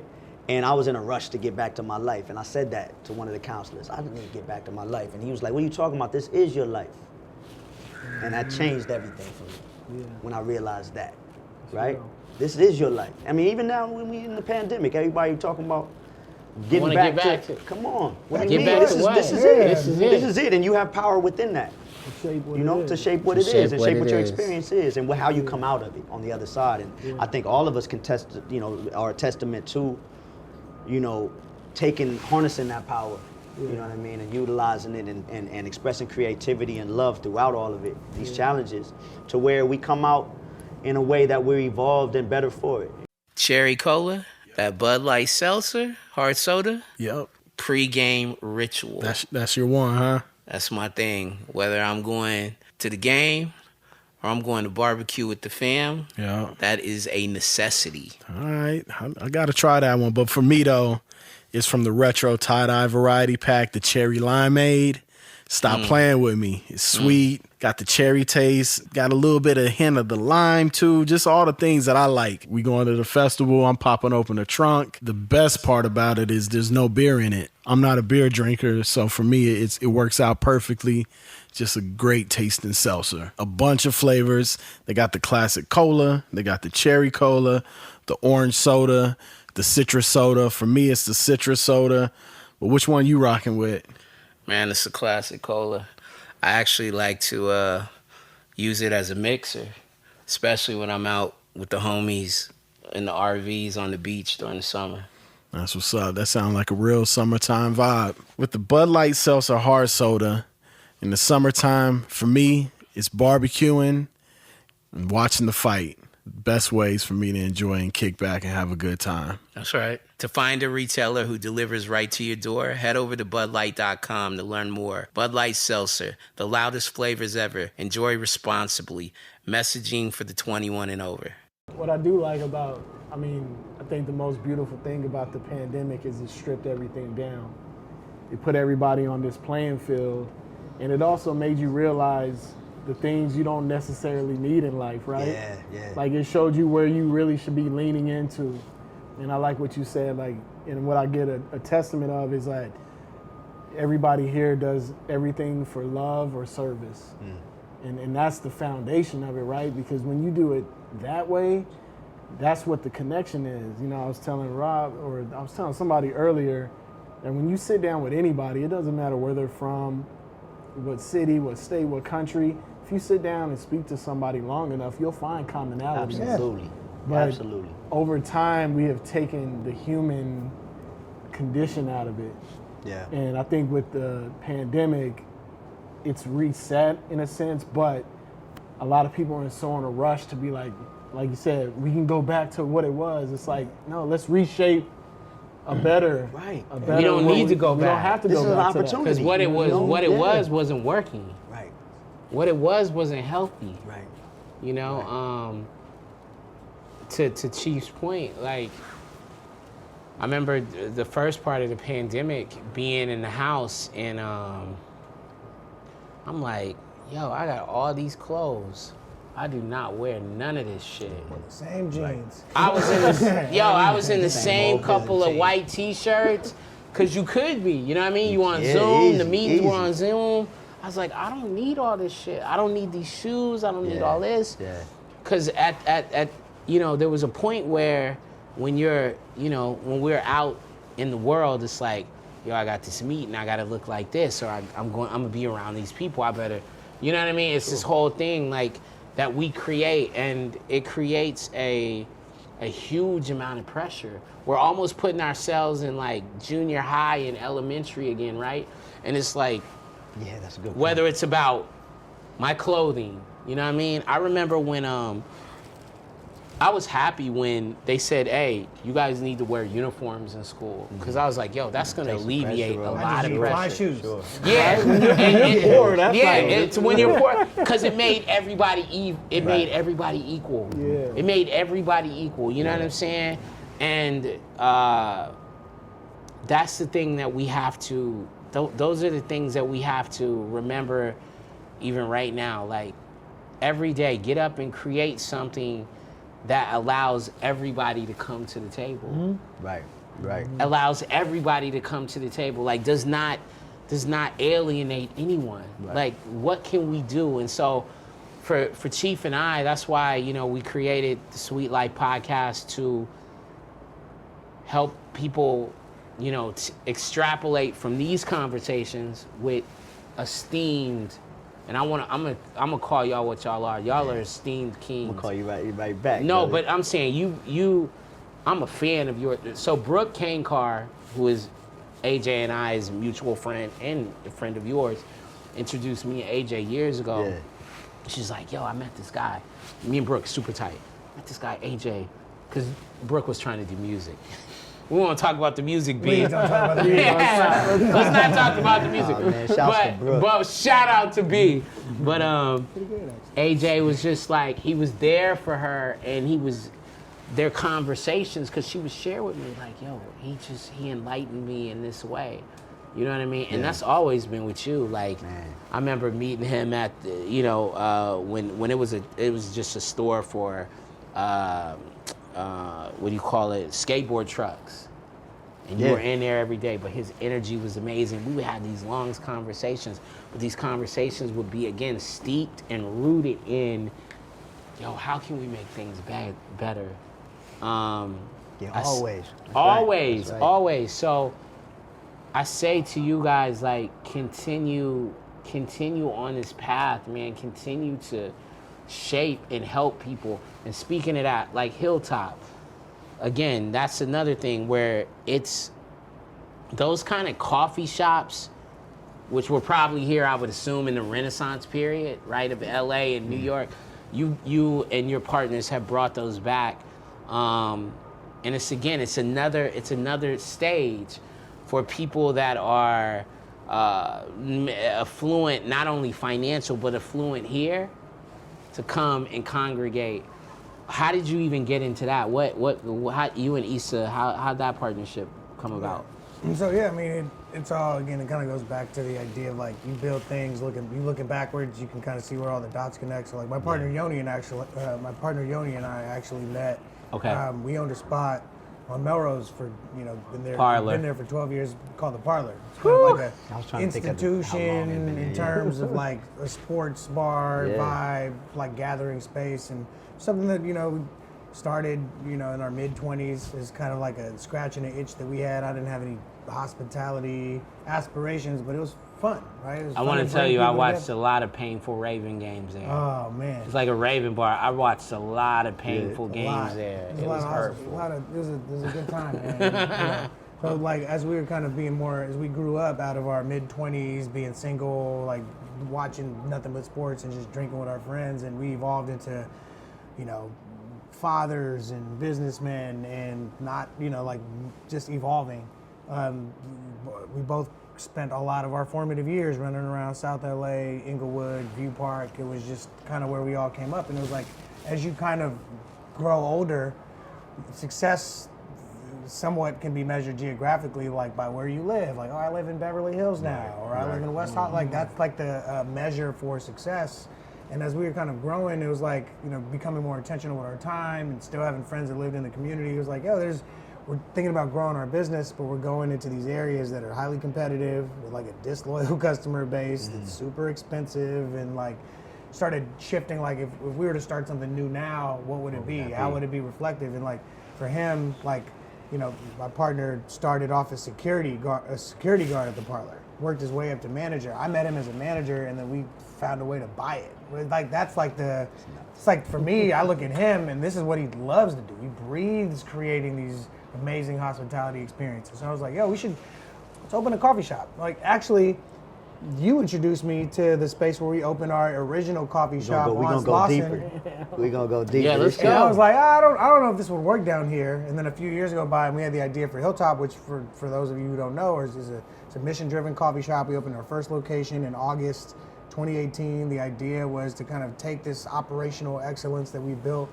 B: and I was in a rush to get back to my life. And I said that to one of the counselors. I need to get back to my life. And he was like, what are you talking about? This is your life. And that changed everything for me when I realized that, right? This is your life. I mean, even now when we in the pandemic, everybody talking about getting back to it. Come on. What do you mean? This is it. And you have power within that. To shape what it is and shape what your experience is and how you come out of it on the other side. And I think all of us can are a testament to, harnessing that power, you know what I mean, and utilizing it and expressing creativity and love throughout all of it, these challenges, to where we come out in a way that we're evolved and better for it.
A: Cherry Cola, that Bud Light Seltzer, hard soda.
C: Yep.
A: Pre-game ritual.
C: That's your one, huh?
A: That's my thing. Whether I'm going to the game or I'm going to barbecue with the fam, that is a necessity.
C: All right. I got to try that one. But for me, though, it's from the retro tie-dye variety pack, the cherry limeade. Stop playing with me. It's sweet. Got the cherry taste. Got a little bit of hint of the lime, too. Just all the things that I like. We going to the festival. I'm popping open the trunk. The best part about it is there's no beer in it. I'm not a beer drinker, so for me, it works out perfectly. Just a great tasting seltzer. A bunch of flavors. They got the classic cola. They got the cherry cola, the orange soda, the citrus soda. For me, it's the citrus soda. But which one you rocking with?
A: Man, it's a classic cola. I actually like to use it as a mixer, especially when I'm out with the homies in the RVs on the beach during the summer.
C: That's what's up. That sounds like a real summertime vibe. With the Bud Light Seltzer hard soda, in the summertime, for me, it's barbecuing and watching the fight. Best ways for me to enjoy and kick back and have a good time.
A: That's right. To find a retailer who delivers right to your door, head over to BudLight.com to learn more. Bud Light Seltzer, the loudest flavors ever. Enjoy responsibly. Messaging for the 21 and over.
C: What I do like about, I think the most beautiful thing about the pandemic is it stripped everything down. It put everybody on this playing field, and it also made you realize the things you don't necessarily need in life, right?
B: Yeah.
C: Like, it showed you where you really should be leaning into. And I like what you said, like, and what I get a testament of is that everybody here does everything for love or service. And that's the foundation of it, right? Because when you do it that way, that's what the connection is. I was telling Rob, or I was telling somebody earlier, that when you sit down with anybody, it doesn't matter where they're from, what city, what state, what country. If you sit down and speak to somebody long enough, you'll find commonalities.
B: Absolutely.
C: But
B: absolutely.
C: Over time, we have taken the human condition out of it.
B: Yeah.
C: And I think with the pandemic, it's reset in a sense, but a lot of people are so in a rush to be like, like you said, we can go back to what it was. It's like, no, let's reshape a better,
B: Right.
C: A better
A: We don't need to go
C: we don't
A: back.
C: have to
B: This
C: go
B: is an
C: back to that.
B: opportunity.
A: Because what it was,
B: Yeah.
A: wasn't working.
B: Right.
A: What it wasn't healthy.
B: Right.
A: You know, to Chief's point, like, I remember the first part of the pandemic being in the house, and I'm like, yo, I got all these clothes. I do not wear none of this shit.
D: Same jeans.
A: I was in I was in the same
B: old
A: couple of
B: Byzantine.
A: white t-shirts, cause you could be, you know what I mean? You on
B: Yeah,
A: Zoom, the
B: easy,
A: meetings were
B: easy.
A: on Zoom. I was like, I don't need all this shit. I don't need these shoes. I don't need all this.
B: Yeah.
A: Cause at you know, there was a point where when you're, you know, when we're out in the world, it's like, yo, I got this meeting, I gotta look like this, or I'm gonna be around these people. I better, you know what I mean? It's this whole thing like that we create, and it creates a huge amount of pressure. We're almost putting ourselves in like junior high and elementary again, right? And it's like,
B: Yeah, that's a good point.
A: whether it's about my clothing, you know what I mean? I remember when I was happy when they said, hey, you guys need to wear uniforms in school. Because I was like, yo, that's going to
B: Take some
A: alleviate
B: pressure
A: a
B: off.
A: lot of
D: Fly
A: pressure.
D: shoes.
B: Sure.
A: Yeah,
C: Poor, that's
A: yeah,
C: like-
A: it's when you're poor, because it made everybody made everybody equal.
C: Yeah.
A: It made everybody equal. You know what I'm saying? And that's the thing that we have to. Those are the things that we have to remember, even right now. Like every day, get up and create something that allows everybody to come to the table.
B: Right. Right.
A: Allows everybody to come to the table. Like does not alienate anyone.
B: Right.
A: Like what can we do? And so for Chief and I, that's why, you know, we created the Sweet Life podcast to help people, you know, extrapolate from these conversations with esteemed. And I'm gonna call y'all what y'all are. Y'all are esteemed kings.
B: I'm gonna call you right back.
A: No,
B: brother.
A: but I'm saying you. I'm a fan of your. So Brooke Kankar, who is AJ and I's mutual friend and a friend of yours, introduced me and AJ years ago.
B: Yeah.
A: She's like, yo, I met this guy. Me and Brooke super tight. Met this guy AJ, because Brooke was trying to do music. We won't talk about the music, B.
D: Please don't talk about the
A: Let's not talk about the music.
B: Oh, man, shouts to Brooke.
A: But shout out to B. But AJ was just like, he was there for her, and he was their conversations, because she would share with me like, yo, he enlightened me in this way. You know what I mean? And that's always been with you. Like,
B: Man.
A: I remember meeting him at the, you know, when it was just a store for what do you call it? Skateboard trucks. And you
B: Yeah.
A: were in there every day, but his energy was amazing. We would have these long conversations, but these conversations would be, again, steeped and rooted in, yo, how can we make things better?
B: Yeah,
A: I s-
B: always. That's right.
A: Always,
B: That's right.
A: always. So I say to you guys, like, continue on this path, man. Continue to shape and help people. And speaking of that, like Hilltop, again, that's another thing where it's those kind of coffee shops, which were probably here, I would assume, in the Renaissance period, right, of LA and New York. You and your partners have brought those back. And it's another stage for people that are affluent, not only financial, but affluent here, to come and congregate. How did you even get into that? How you and Issa, how'd that partnership come about?
D: And so yeah, I mean, it's all, again, it kind of goes back to the idea of like you build things, looking backwards, you can kind of see where all the dots connect. So like my partner Yoni and I actually met.
A: Okay.
D: We owned a spot on Melrose for, you know, been there for 12 years, called the Parlor. It's kind of like
B: I was
D: a
B: trying to think of how long it'd
D: institution
B: been
D: in
B: there,
D: terms of like a sports bar
B: Yeah.
D: vibe, like gathering space, and something that, you know, started, you know, in our mid-20s is kind of like a scratch and an itch that we had. I didn't have any hospitality aspirations, but it was fun, right? It was
A: I
D: fun
A: want to tell
D: bring
A: you, I
D: people
A: watched
D: together.
A: a lot of painful Raven games there.
D: Oh man,
A: It's like a Raven bar. I watched a lot of painful
D: A
A: games
D: lot.
A: there.
D: It
A: It was
D: a
A: hurtful.
D: lot of, it was a good time, man. You know, so like as we were kind of being more, as we grew up out of our mid-20s, being single, like watching nothing but sports and just drinking with our friends, and we evolved into, you know, fathers and businessmen and not, like just evolving. We both spent a lot of our formative years running around South LA, Inglewood, View Park. It was just kind of where we all came up. And it was like, as you kind of grow older, success somewhat can be measured geographically, like by where you live. Like, oh, I live in Beverly Hills now, or I live in West Hollywood. Like, that's like the measure for success. And as we were kind of growing, it was like, becoming more intentional with our time and still having friends that lived in the community. It was like, we're thinking about growing our business, but we're going into these areas that are highly competitive with like a disloyal customer base that's super expensive, and like started shifting. Like if we were to start something new now, what would it be? How would it be reflective? And like for him, like, my partner started off as a security guard at the parlor, worked his way up to manager. I met him as a manager, and then we found a way to buy it. Like that's like it's like for me, I look at him, and this is what he loves to do. He breathes creating these amazing hospitality experiences. So I was like, let's open a coffee shop. Like, actually, you introduced me to the space where we opened our original coffee shop on Slauson.
B: We're gonna go deeper.
A: Yeah, let's go.
D: And I was like, I don't know if this would work down here. And then a few years go by, and we had the idea for Hilltop, which for those of you who don't know, is a mission-driven coffee shop. We opened our first location in August 2018. The idea was to kind of take this operational excellence that we built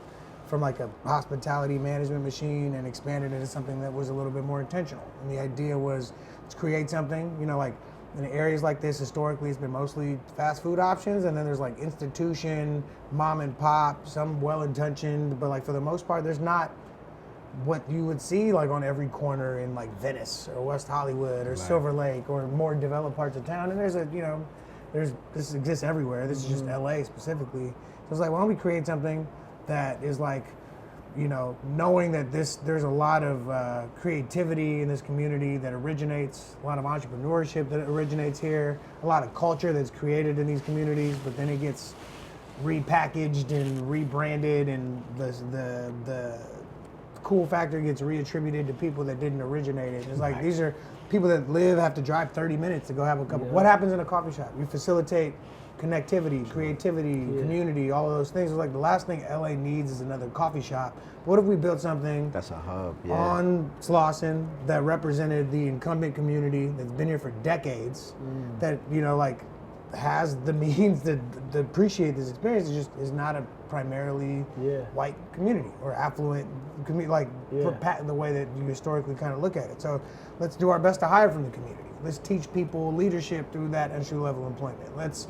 D: from like a hospitality management machine and expand it into something that was a little bit more intentional. And the idea was to create something, like in areas like this, historically, it's been mostly fast food options, and then there's like institution, mom and pop, some well-intentioned, but like for the most part, there's not what you would see like on every corner in like Venice or West Hollywood or Silver Lake or more developed parts of town. And there's this exists everywhere. This is just LA specifically. So it's like, why don't we create something that is like, knowing that there's a lot of creativity in this community that originates, a lot of entrepreneurship that originates here, a lot of culture that's created in these communities, but then it gets repackaged and rebranded, and the cool factor gets reattributed to people that didn't originate it. It's like these are people that have to drive 30 minutes to go have a cup. What happens in a coffee shop? You facilitate connectivity, creativity, community, all of those things. It's like the last thing LA needs is another coffee shop. What if we built something
B: that's a hub
D: on Slauson that represented the incumbent community that's been here for decades, that has the means to appreciate this experience? It just is not a primarily white community or affluent community, the way that you historically kind of look at it. So let's do our best to hire from the community. Let's teach people leadership through that entry level employment. Let's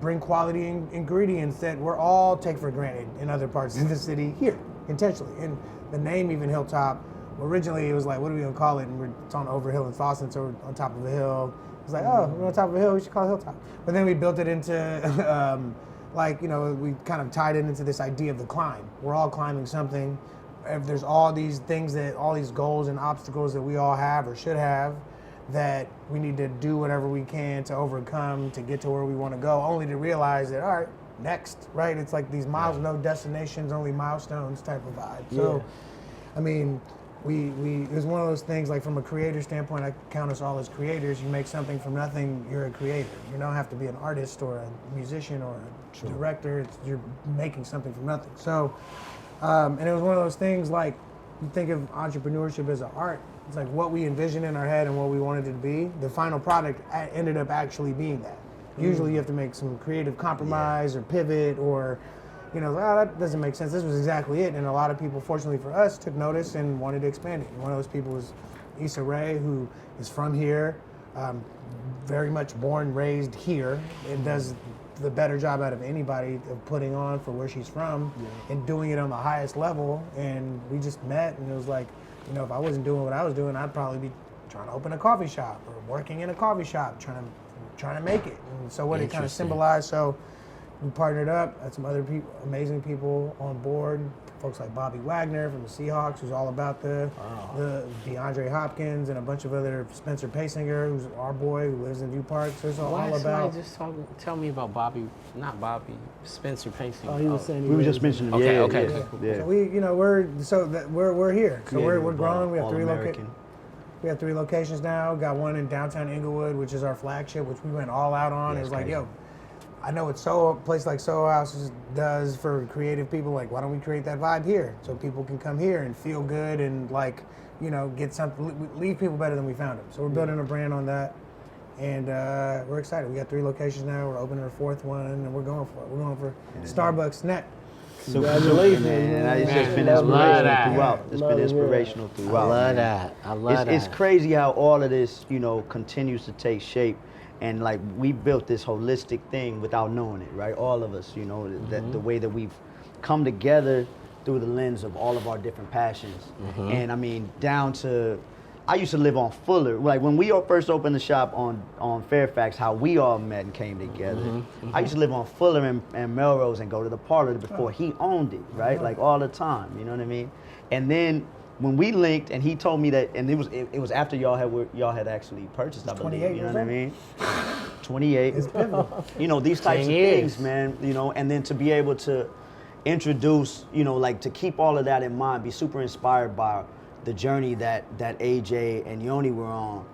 D: bring quality ingredients that we're all take for granted in other parts of the city here, intentionally. And the name even Hilltop, originally it was like, what are we gonna call it? And it's on over hill in Slauson, so we're on top of a hill. It's like, we're on top of a hill, we should call it Hilltop. But then we built it into, we kind of tied it into this idea of the climb. We're all climbing something. If there's all these things all these goals and obstacles that we all have or should have, that we need to do whatever we can to overcome to get to where we want to go, only to realize that, all right, next, right? It's like these no destinations, only milestones type of vibe. So, I mean, it was one of those things, like from a creator standpoint, I count us all as creators. You make something from nothing, you're a creator. You don't have to be an artist or a musician or a director. You're making something from nothing. So, and it was one of those things, like, you think of entrepreneurship as an art. It's like what we envisioned in our head and what we wanted it to be. The final product ended up actually being that. Usually you have to make some creative compromise or pivot or, that doesn't make sense. This was exactly it. And a lot of people, fortunately for us, took notice and wanted to expand it. And one of those people was Issa Rae, who is from here, very much born, raised here, and does the better job out of anybody of putting on for where she's from and doing it on the highest level. And we just met, and it was like, if I wasn't doing what I was doing, I'd probably be trying to open a coffee shop or working in a coffee shop, trying to make it. And so what it kind of symbolized, so we partnered up, had some other people, amazing people on board, folks like Bobby Wagner from the Seahawks, who's all about the DeAndre Hopkins, and a bunch of other, Spencer Paysinger, who's our boy, who lives in View Park. So it's all about.
A: Just tell me about Spencer Paysinger.
C: Oh, he was saying
B: we were just mentioning.
A: Okay.
B: Yeah.
D: So we're here. So we're growing. We have We have 3 locations now. Got one in downtown Inglewood, which is our flagship, which we went all out on. It was like, I know what a place like Soho House does for creative people. Like, why don't we create that vibe here so people can come here and feel good and like, you know, get something, leave people better than we found them. So we're building a brand on that, and we're excited. We got 3 locations now. We're opening our 4th one, and we're going for it. We're going for Starbucks next.
C: Congratulations,
B: man. It's just been
A: I love
B: inspirational
A: that.
B: throughout. It's been inspirational throughout.
A: I love
B: man.
A: that. I love that.
B: It's crazy how all of this, you know, continues to take shape. And like we built this holistic thing without knowing it, right? All of us, you know, that the way that we've come together through the lens of all of our different passions. And I mean, down to, I used to live on Fuller. Like when we first opened the shop on Fairfax, how we all met and came together. I used to live on Fuller and Melrose and go to the parlor before he owned it, right? Like all the time, you know what I mean? And then when we linked, and he told me that, and it was after y'all had actually purchased, I believe.
D: 28
B: You know
D: years
B: what I mean? 28.
D: It's pivotal.
B: You know, these types of
A: 10 years.
B: things, man. You know, and then to be able to introduce, you know, like to keep all of that in mind, be super inspired by the journey that AJ and Yoni were on,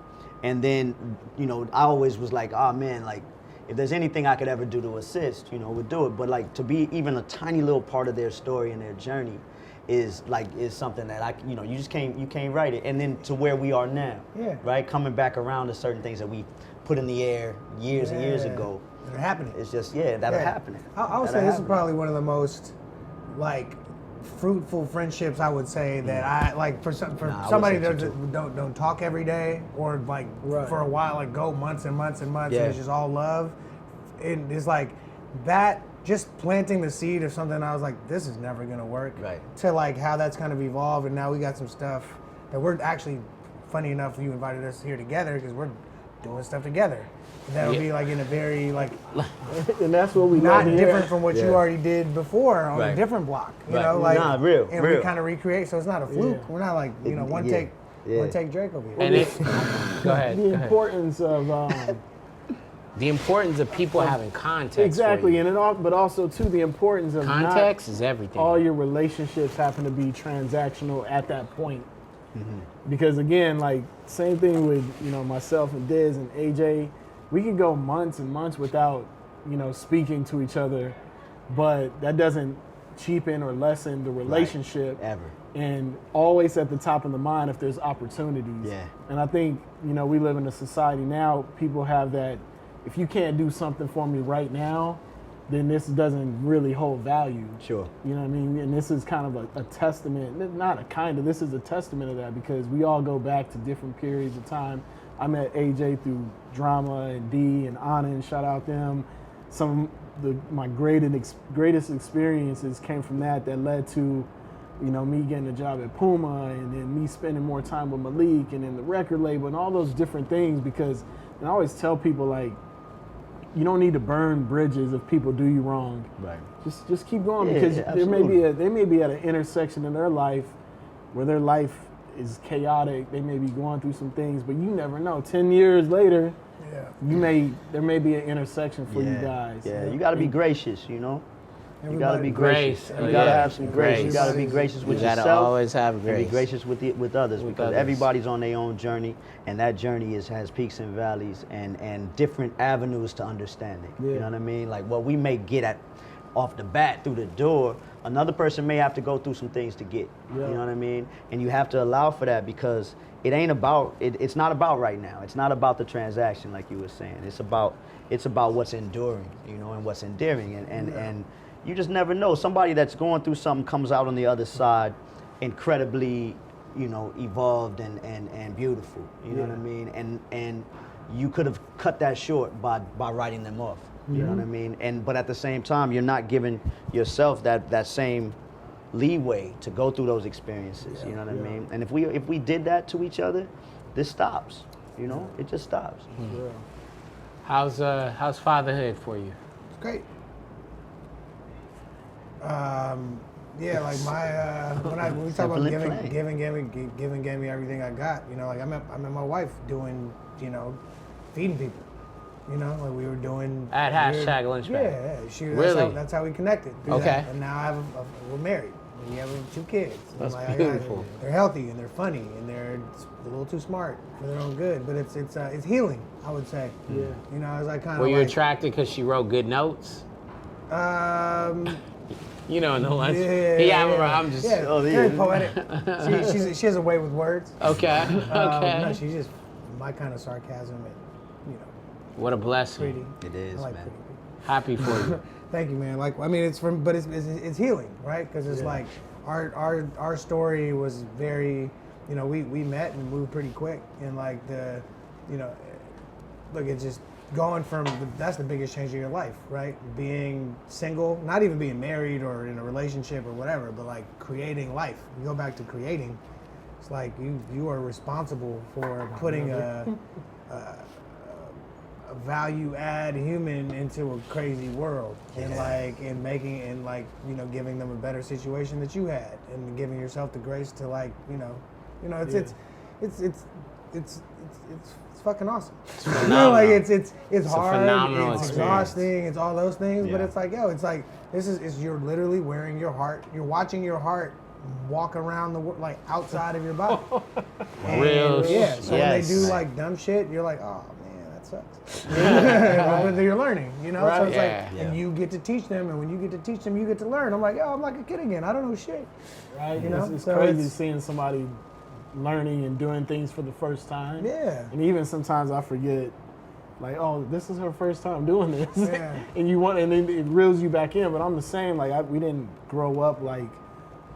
B: and then, you know, I always was like, oh man, like if there's anything I could ever do to assist, you know, we'd do it. But like to be even a tiny little part of their story and their journey is something that you can't write it. And then to where we are now, right? Coming back around to certain things that we put in the air years and years ago.
D: They're happening.
B: It's just, that'll happen.
D: I would say this is probably one of the most, like, fruitful friendships, I would say, that I, like, for somebody that don't talk every day, or, like, for a while, like, go months and months and months, and it's just all love. It's like, that, just planting the seed of something, I was like, this is never going to work. Right. To, like, how that's kind of evolved, and now we got some stuff that we're actually, funny enough, you invited us here together, because we're doing stuff together. That'll be like in a very like,
C: and that's what we
D: not
C: love
D: different from what you already did before on a different block. You know, like
B: real.
D: We kind of recreate, so it's not a fluke. We're not like one take Drake over here.
A: And go ahead.
C: The importance of
A: the importance of people having context.
C: Exactly, but also too the importance of
A: context is everything.
C: All your relationships happen to be transactional at that point. Because again, like same thing with myself and Diz and AJ, we could go months and months without speaking to each other, but that doesn't cheapen or lessen the relationship
B: ever.
C: And always at the top of the mind if there's opportunities.
B: Yeah.
C: And I think we live in a society now. People have that. If you can't do something for me right now, then this doesn't really hold value.
B: Sure.
C: You know what I mean? And this is kind of a testament, this is a testament of that, because we all go back to different periods of time. I met AJ through drama and D and Anna, shout out them. Some of my greatest experiences came from that led to, me getting a job at Puma, and then me spending more time with Malik and then the record label and all those different things, because, and I always tell people, like, you don't need to burn bridges if people do you wrong.
B: Right.
C: Just keep going, because they may be at an intersection in their life where their life is chaotic. They may be going through some things, but you never know. 10 years later, there may be an intersection for you guys.
B: Yeah, you got to be gracious, You got to be gracious.
A: Grace.
B: You got to have some grace. You got to be gracious with yourself.
A: You got to always have grace.
B: And be gracious with others, because everybody's on their own journey, and that journey has peaks and valleys and different avenues to understanding.
C: Yeah.
B: You know what I mean? Like what we may get at off the bat through the door, another person may have to go through some things to get.
C: Yeah.
B: You know what I mean? And you have to allow for that, because it's not about right now. It's not about the transaction, like you were saying. It's about what's enduring, and what's endearing, and you just never know. Somebody that's going through something comes out on the other side incredibly, evolved and beautiful. You know what I mean? And you could have cut that short by writing them off. You know what I mean? But at the same time, you're not giving yourself that same leeway to go through those experiences. You know what I mean? And if we did that to each other, this stops. It just stops.
A: Yeah. How's fatherhood for you?
D: It's great. Like when we talk about giving gave me everything I got. Like I met my wife doing, feeding people. Like we were doing
A: at #Lunchbag.
D: Yeah,
A: Really?
D: That's how we connected.
A: Okay.
D: That. And now we're married. and you have 2 kids. And
A: That's
D: like,
A: beautiful.
D: They're healthy and they're funny and they're a little too smart for their own good, but it's healing, I would say.
C: Yeah.
D: You know, as I kind of
A: Were you attracted because she wrote good notes? You know, no lunch. I'm just.
D: Very poetic. She has a way with words.
A: Okay. Okay.
D: No, she's just my kind of sarcasm, and you know,
A: What a blessing.
D: pretty.
B: It is,
D: I like
B: man.
D: pretty people.
A: Happy for you.
D: Thank you, man. Like, I mean, it's healing, right? Because it's like our story was very, you know, we met and moved pretty quick, and like you know, look, it's just going from that's the biggest change in your life, right? Being single, not even being married or in a relationship or whatever, but like creating life. You go back to creating. It's like you are responsible for putting a value add human into a crazy world, and making and like, you know, giving them a better situation that you had, and giving yourself the grace to like, you know it's fucking awesome.
A: It's
D: You know,
A: phenomenal.
D: like it's
A: a
D: hard,
A: phenomenal
D: it's
A: experience.
D: exhausting, it's all those things, but
B: Yeah.
D: it's like, it's like you're literally wearing your heart, you're watching your heart walk around the world, like outside of your body. And,
A: Real
D: yeah. So when they
A: yes.
D: do like dumb shit, you're like, oh man, that sucks. But you're learning, you know. So
C: Right.
D: it's
A: Yeah.
D: like, and you get to teach them, and when you get to teach them, you get to learn. I'm like, I'm like a kid again. I don't know shit.
C: Right?
D: You know?
C: It's
D: So
C: crazy
D: it's-
C: seeing somebody learning and doing things for the first time.
D: Yeah.
C: And even sometimes I forget, like, oh, this is her first time doing this.
D: Yeah.
C: And then it reels you back in. But I'm the same. Like, we didn't grow up like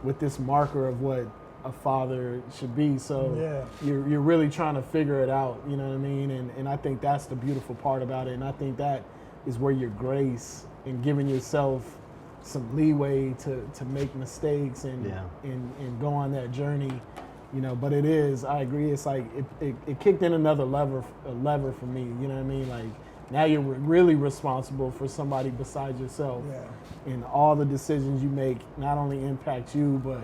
C: with this marker of what a father should be. So you're really trying to figure it out. You know what I mean? And I think that's the beautiful part about it. And I think that is where your grace and giving yourself some leeway to make mistakes and go on that journey. You know, but it is, I agree, it's like it kicked in another lever for me, you know what I mean? Like, now you're really responsible for somebody besides yourself.
D: Yeah.
C: And all the decisions you make not only impact you, but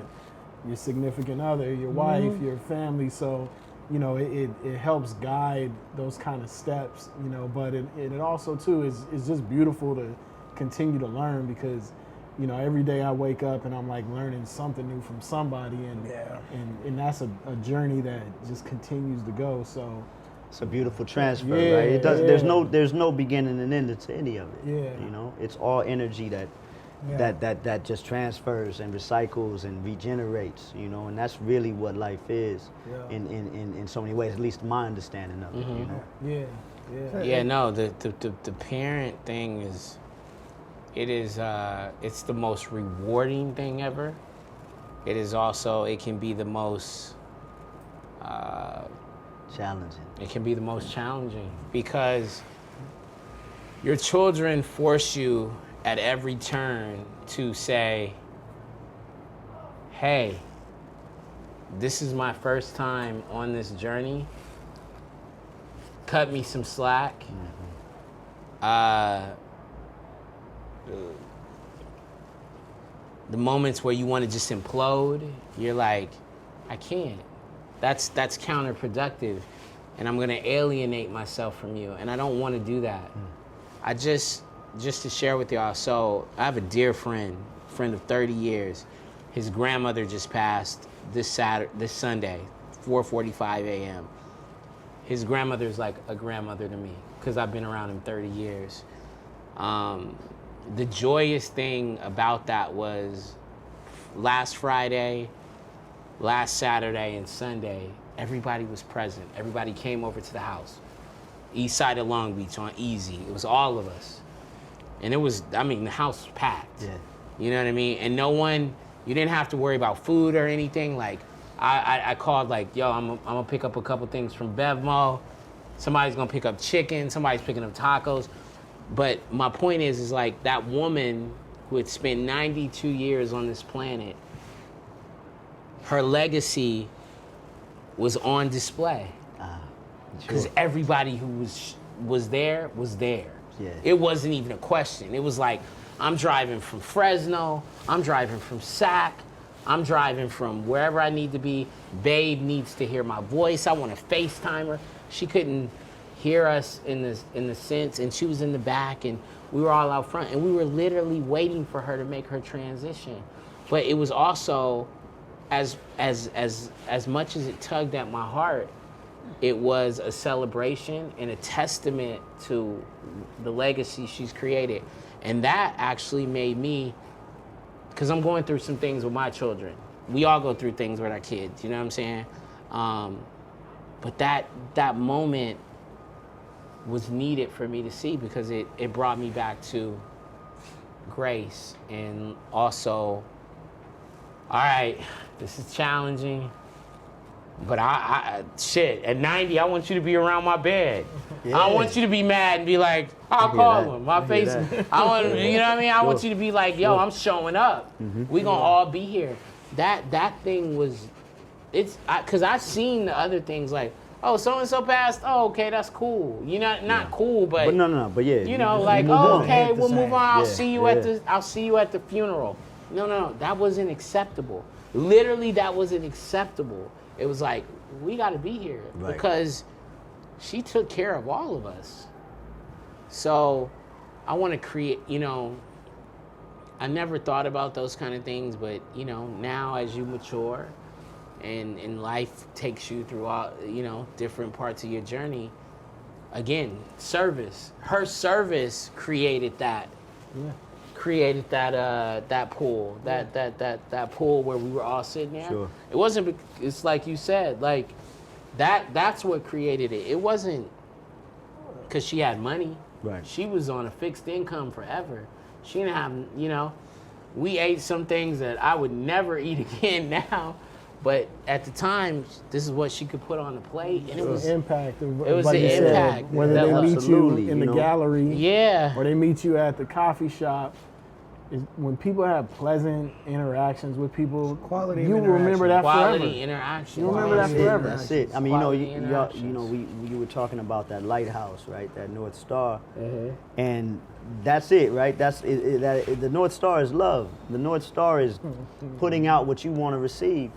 C: your significant other, your wife, your family. So, you know, it helps guide those kind of steps, you know, but it also, too, is just beautiful to continue to learn, because you know, every day I wake up and I'm like learning something new from somebody, and that's a journey that just continues to go. So
B: It's a beautiful transfer,
C: Yeah,
B: right? It does.
C: yeah.
B: There's no beginning and end to any of it.
C: Yeah.
B: You know, it's all energy that just transfers and recycles and regenerates. You know, and that's really what life is in so many ways. At least my understanding of it. You know.
A: Yeah, no, the parent thing is, it's the most rewarding thing ever. It is also, it can be the most
B: Challenging.
A: It can be the most challenging, because your children force you at every turn to say, hey, this is my first time on this journey. Cut me some slack. The moments where you want to just implode, you're like, I can't. That's counterproductive, and I'm gonna alienate myself from you, and I don't want to do that. I just to share with y'all. So I have a dear friend of 30 years. His grandmother just passed this Sunday, 4:45 a.m. His grandmother's like a grandmother to me, because I've been around him 30 years. The joyous thing about that was last Friday, last Saturday, and Sunday, everybody was present. Everybody came over to the house. East side of Long Beach on Easy. It was all of us. And it was, the house was packed.
B: Yeah.
A: You know what I mean? And no one, you didn't have to worry about food or anything. Like, I called like, yo, I'm gonna pick up a couple things from Bevmo. Somebody's gonna pick up chicken. Somebody's picking up tacos. But my point is like, that woman who had spent 92 years on this planet, her legacy was on display. Because everybody who was there was there.
B: Yeah.
A: It wasn't even a question. It was like, I'm driving from Fresno, I'm driving from Sac, I'm driving from wherever I need to be. Babe needs to hear my voice. I want to FaceTime her. She couldn't hear us in the sense, and she was in the back, and we were all out front, and we were literally waiting for her to make her transition. but it was also as much as it tugged at my heart, it was a celebration and a testament to the legacy she's created. And that actually made me, because I'm going through some things with my children. We all go through things with our kids, you know what I'm saying? But that moment was needed for me to see, because it brought me back to grace, and also, all right, this is challenging, but I shit, at 90, I want you to be around my bed. Yeah. I want you to be mad and be like, I'll call him. My face, I want, you know what I mean? I want you to be like, yo, I'm showing up. We gonna all be here. That thing was, cause I've seen the other things like, oh, so-and-so passed, oh, okay, that's cool. You know, not cool, but
B: but yeah.
A: You know, like, oh, okay, we'll move on. I'll see you at the funeral. No, that wasn't acceptable. Literally, that wasn't acceptable. It was like, we got to be here because she took care of all of us. So I want to create, you know, I never thought about those kind of things, but, you know, now as you mature and life takes you through all, you know, different parts of your journey, again, service. Her service created that. Yeah. Created that pool, that pool where we were all sitting there.
B: Sure.
A: It wasn't. It's like you said, like that's what created it. It wasn't because she had money.
B: Right.
A: She was on a fixed income forever. She didn't have, you know. We ate some things that I would never eat again now, but at the time, this is what she could put on the plate, and it was
C: the impact. Of,
A: it was
C: like
A: the impact.
C: Said, whether they meet you in the
B: know?
C: gallery,
A: yeah,
C: or they meet you at the coffee shop. When people have pleasant interactions with people,
D: quality
C: you will remember that
A: quality
C: forever.
A: interaction.
C: You remember that forever.
B: That's it. I mean, you were talking about that lighthouse, right? That North Star, and that's it, right? The North Star is love. The North Star is putting out what you want to receive,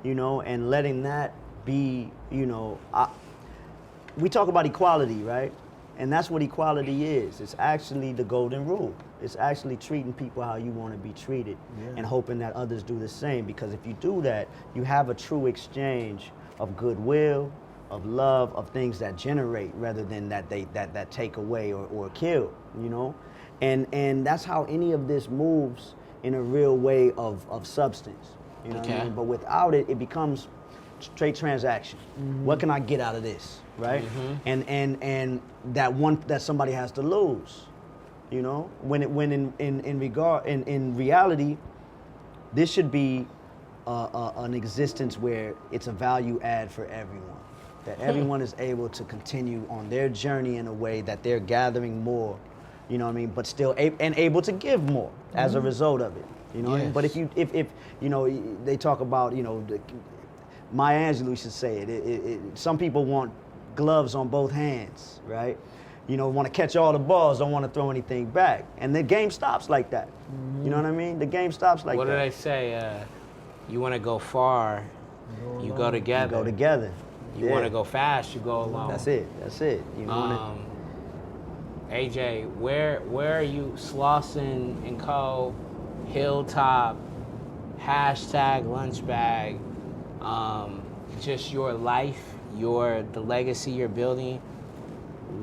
B: you know, and letting that be, you know. We talk about equality, right? And that's what equality is. It's actually the golden rule. It's actually treating people how you want to be treated and hoping that others do the same. Because if you do that, you have a true exchange of goodwill, of love, of things that generate rather than that take away or kill, you know? And that's how any of this moves in a real way of substance. You know what I mean? But without it, it becomes straight transaction. What can I get out of this, right? And that somebody has to lose, you know. When in reality, this should be an existence where it's a value add for everyone. That everyone is able to continue on their journey in a way that they're gathering more, you know what I mean, but still able to give more as a result of it. You know what I mean? But if you know, they talk about, you know, Maya Angelou should say it. Some people want gloves on both hands, right? You know, want to catch all the balls, don't want to throw anything back. And the game stops like that. You know what I mean? The game stops like that.
A: What did I say? You want to go far, you go together.
B: You go together.
A: You want to go fast, you go alone.
B: That's it. You know
A: AJ, where are you? Slauson and Co, Hilltop, #lunchbag, just your life, the legacy you're building.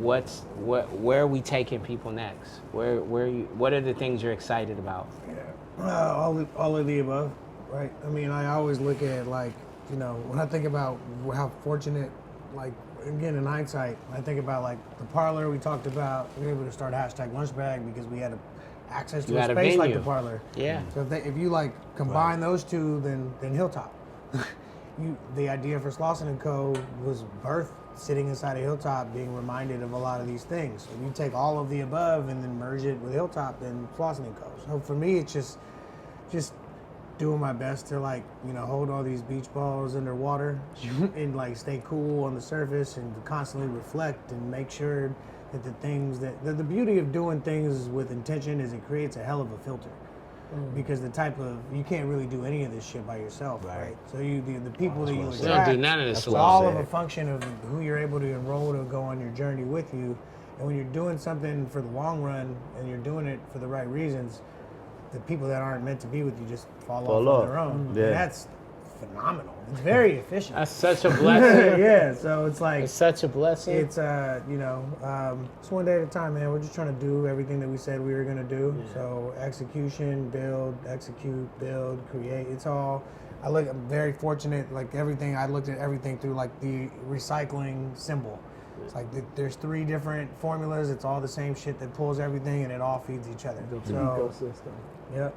A: Where are we taking people next? What are the things you're excited about?
D: Yeah, all of the above, right? I mean, I always look at, like, you know, when I think about how fortunate, like, again, in hindsight, I think about, like, the parlor we talked about. We were able to start #lunchbag because we had access to a space like the parlor.
A: Yeah.
D: So if you like combine those two, then Hilltop. The idea for Slauson and Co. was birthed sitting inside a Hilltop, being reminded of a lot of these things. If you take all of the above and then merge it with Hilltop, then Slauson and Co. So for me, it's just doing my best to, like, you know, hold all these beach balls underwater and, like, stay cool on the surface and constantly reflect and make sure that the things the beauty of doing things with intention is it creates a hell of a filter. Because you can't really do any of this shit by yourself, right? So the people that you attract,
A: don't do none of this.
D: it's all of a function of who you're able to enroll to go on your journey with you. And when you're doing something for the long run and you're doing it for the right reasons, the people that aren't meant to be with you just fall
B: Fall
D: off
B: off.
D: on their own.
B: Yeah.
D: And that's phenomenal. It's very efficient.
A: That's such a blessing.
D: Yeah, so it's like
A: It's such a blessing.
D: it's it's one day at a time, man. We're just trying to do everything that we said we were gonna do.
C: Yeah.
D: So execution, build, execute, build, create. It's all. I'm very fortunate. Like everything, I looked at everything through like the recycling symbol. It's like there's 3 different formulas. It's all the same shit that pulls everything, and it all feeds each other.
C: Built
D: So,
C: an ecosystem.
D: yep.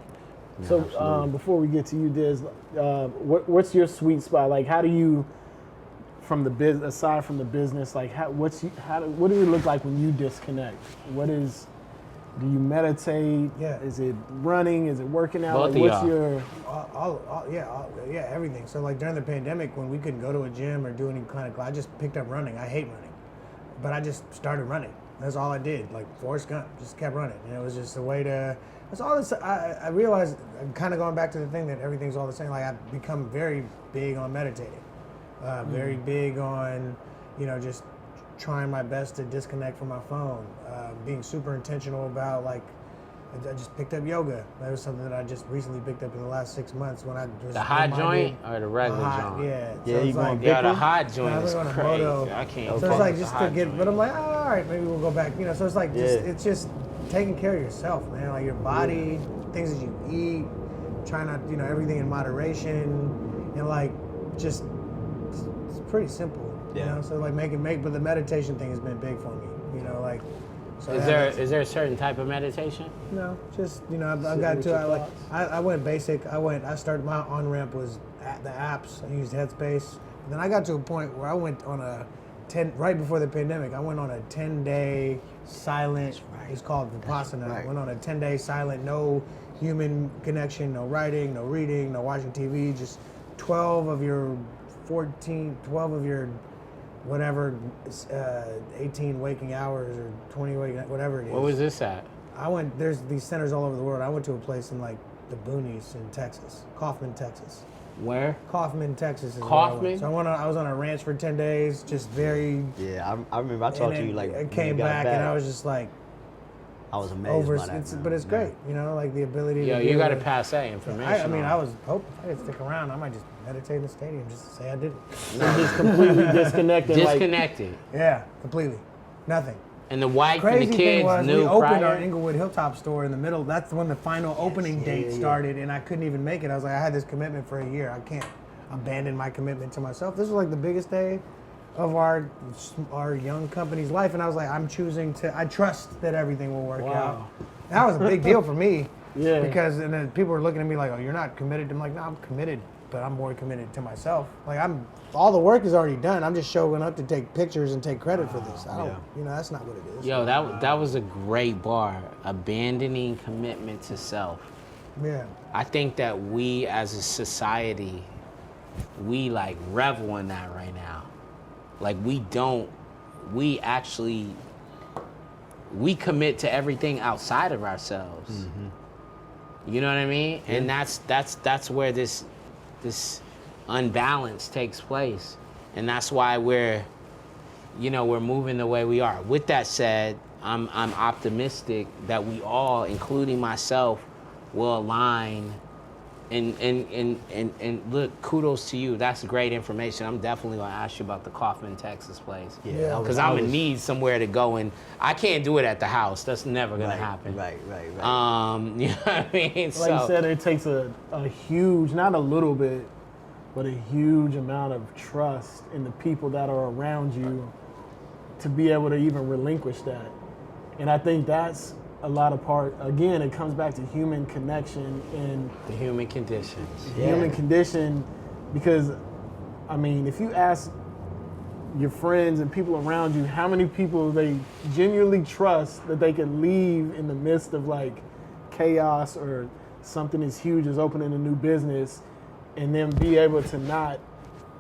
C: So before we get to you, Diz, what's your sweet spot? Like, how do you, from the aside from the business, like, what does it look like when you disconnect? Do you meditate?
D: Yeah.
C: Is it running? Is it working out?
A: Both
C: Like,
A: of
C: what's
D: y'all.
C: your
D: Yeah, everything. So like during the pandemic, when we couldn't go to a gym or do any kind of, I just picked up running. I hate running, but I just started running. That's all I did. Like Forrest Gump, just kept running. And it was just a way to. That's all this. I realized, I'm kind of going back to the thing that everything's all the same. Like I've become very big on meditating, very big on, just trying my best to disconnect from my phone, being super intentional about like. I just picked up yoga. That was something that I just recently picked up in the last 6 months when I was
A: the hot
D: reminded-
A: joint or the regular joint?
D: Yeah.
B: Yeah, you
D: it's
B: going
D: like,
B: big?
A: Yeah, the
B: Bikram?
A: hot joint
D: I
A: is
D: went on a
A: crazy.
D: moto.
A: I can't.
D: So
A: fuck
D: it's like
A: with
D: just
A: the
D: to
A: hot
D: get,
A: joint.
D: but I'm like, all right, maybe we'll go back. So it's like it's just taking care of yourself, man. Like your body, things that you eat, trying not, everything in moderation, and like just it's pretty simple.
B: Yeah.
D: So like but the meditation thing has been big for me. Like. So
A: Is there a certain type of meditation?
D: No, just I've
C: Sit
D: got
C: with
D: to.
C: your thoughts.
D: I went basic. I started my on ramp was at the apps. I used Headspace. And then I got to a point where I went on a 10 right before the pandemic. I went on a 10-day silent. It's called Vipassana. I went on a 10-day silent, no human connection, no writing, no reading, no watching TV. Just 12 of your whatever, 18 waking hours or 20 waking, whatever it is.
A: What was this at?
D: There's these centers all over the world. I went to a place in like the boonies in Texas, Kaufman, Texas.
A: Where?
D: Kaufman, Texas is
A: Kaufman?
D: where I went. So I was on a ranch for 10 days, just very.
B: Yeah, I remember I talked to you like
D: I
B: when
D: came
B: you got
D: back and I was just like
B: I was amazed by that.
D: but it's great, like the ability
A: Yo,
D: to.
A: you
D: be
A: got to
D: able
A: pass that information.
D: I mean,
A: on.
D: I was hoping I could stick around. I might just meditate in the stadium just to say I did it.
C: just completely disconnected?
A: disconnected.
D: Yeah, completely. Nothing.
A: And the wife
D: Crazy
A: and the
D: thing
A: kids
D: was
A: knew
D: we opened
A: prior.
D: our Inglewood Hilltop store in the middle. That's when the final opening date started, and I couldn't even make it. I was like, I had this commitment for a year. I can't abandon my commitment to myself. This was like the biggest day of our young company's life, and I was like, I trust that everything will work out. That was a big deal for me.
C: Yeah.
D: Because and then people were looking at me like, oh, you're not committed. I'm like, no, I'm committed, but I'm more committed to myself. Like all the work is already done. I'm just showing up to take pictures and take credit for this. I don't, that's not what it is.
A: Yo, that was a great bar. Abandoning commitment to self.
D: Yeah.
A: I think that we as a society, we like revel in that right now. Like we commit to everything outside of ourselves. Mm-hmm. You know what I mean? Yeah. And that's where this unbalance takes place. And that's why we're moving the way we are. With that said, I'm optimistic that we all, including myself, will align. And look, kudos to you. That's great information. I'm definitely gonna ask you about the Kaufman, Texas place.
B: Yeah.
A: Because I'm gonna need somewhere to go, and I can't do it at the house. That's never gonna happen.
B: Right.
A: You know what I mean?
C: Like you said, it takes a huge, not a little bit, but a huge amount of trust in the people that are around you to be able to even relinquish that. And I think that's a lot of again, it comes back to human connection and
A: the human conditions.
C: Human condition, because, I mean, if you ask your friends and people around you how many people they genuinely trust that they can leave in the midst of like chaos or something as huge as opening a new business and then be able to not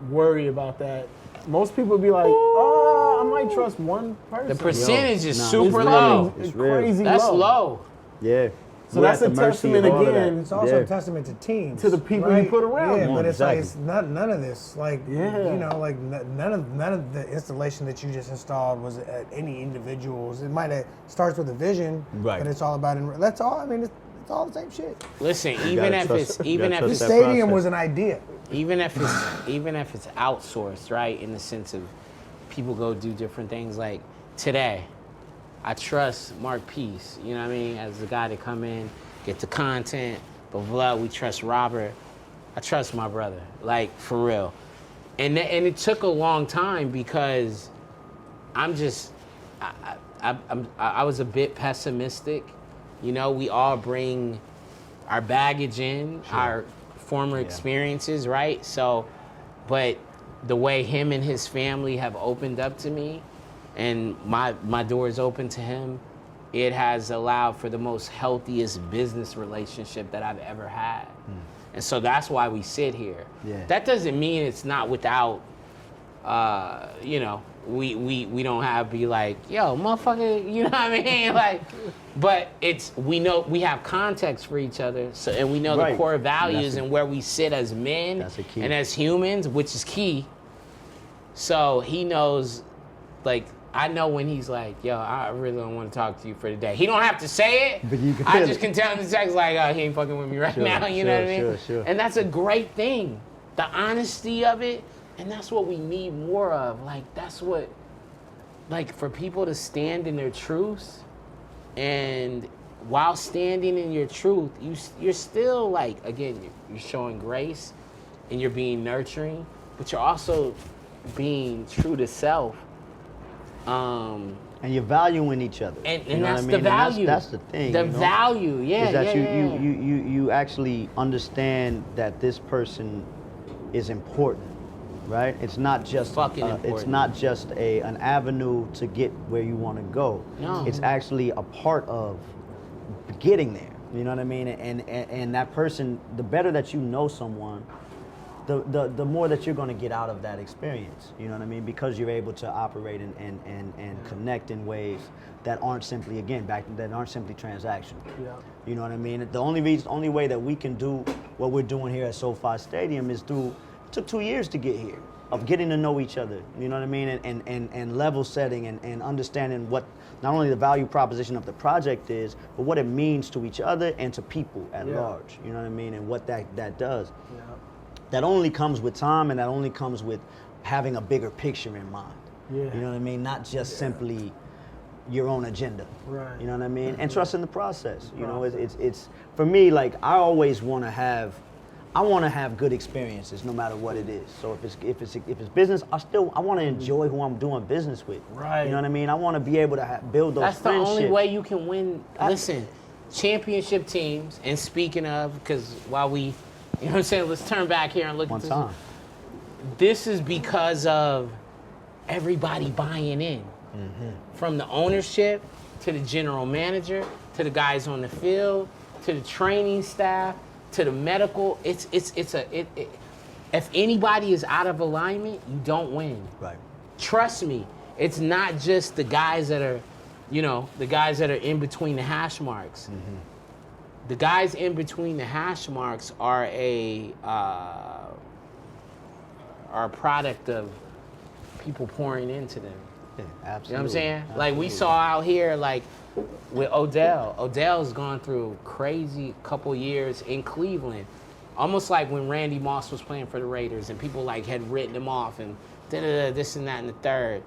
C: worry about that. Most people be like, I might trust one person.
A: The percentage is
B: Nah,
A: super
C: It's
A: low.
C: It's
B: It's real.
C: crazy
A: That's
C: low.
A: low.
B: Yeah.
C: So
B: We're
C: that's
B: at
C: a
B: the mercy
C: testament
B: of all of that.
C: again
D: It's also
B: Yeah.
D: a testament to teams.
C: to the people
D: right?
C: you put around
D: Yeah,
C: you.
D: but it's like
B: Exactly.
D: it's none of this. Like
C: Yeah.
D: like none of the installation that you just installed was at any individuals. It might have starts with a vision,
B: Right.
D: but it's all about. That's all. I mean, It's all the same shit.
A: Listen, even if it's
B: that
D: The
B: process.
D: stadium was an idea.
A: even if it's outsourced, right? In the sense of people go do different things. Like today, I trust Mark Peace, you know what I mean, as the guy to come in, get the content, blah, blah. We trust Robert. I trust my brother, like for real. And it took a long time because I was a bit pessimistic. You know, we all bring our baggage in, our former experiences, right? So, but the way him and his family have opened up to me, and my doors open to him, it has allowed for the most healthiest business relationship that I've ever had. And so that's why we sit here.
B: Yeah.
A: That doesn't mean it's not without, you know, we don't have be like, yo, motherfucker, you know what I mean? Like, but we know we have context for each other, so and we know the core values and where we sit as men and as humans, which is key. So he knows, like, I know when he's like, yo, I really don't want to talk to you for today. He don't have to say it.
B: But you can
A: I
B: feel
A: just
B: it.
A: can tell in the text like, oh, he ain't fucking with me right now. You know what I mean?
B: Sure.
A: And that's a great thing. The honesty of it, and that's what we need more of. Like, that's what, like, for people to stand in their truths, and while standing in your truth, you're still, like, again, you're showing grace, and you're being nurturing, but you're also being true to self.
B: And you're valuing each other.
A: And
B: you know
A: that's
B: what I
A: the
B: mean?
A: value.
B: And that's the thing.
A: The
B: you know?
A: value, yeah.
B: Is that
A: yeah.
B: you actually understand that this person is important, right? It's not just
A: Fucking important.
B: It's not just an avenue to get where you want to go.
A: No.
B: It's actually a part of getting there. You know what I mean? And that person, the better that you know someone, the more that you're going to get out of that experience, you know what I mean? Because you're able to operate and connect in ways that aren't simply, that aren't simply transactional.
C: Yeah.
B: You know what I mean? The only way that we can do what we're doing here at SoFi Stadium is it took 2 years to get here, of getting to know each other, you know what I mean? And level setting and understanding what not only the value proposition of the project is, but what it means to each other and to people at large, you know what I mean? And what that does.
C: Yeah.
B: That only comes with time, and that only comes with having a bigger picture in mind.
C: Yeah.
B: You know what I mean? Not just simply your own agenda.
C: Right.
B: You know what I mean? And trusting the process. You know, it's for me, like, I always want to have good experiences no matter what it is. So if it's business, I want to enjoy who I'm doing business with.
C: Right.
B: You know what I mean? I want to be able to build those
A: That's the
B: friendships.
A: only way you can win. Listen, championship teams, and speaking of, because while we, you know what I'm saying, let's turn back here and look
B: One
A: at this.
B: time.
A: This is because of everybody buying in. From the ownership, to the general manager, to the guys on the field, to the training staff, to the medical. If anybody is out of alignment, you don't win.
B: Right.
A: Trust me, it's not just the guys that are, you know, the guys that are in between the hash marks. The guys in between the hash marks are a product of people pouring into them.
B: Yeah, absolutely.
A: You know what I'm saying?
B: Absolutely.
A: Like we saw out here, like with Odell. Odell's gone through crazy couple years in Cleveland. Almost like when Randy Moss was playing for the Raiders and people like had written him off and this and that and the third.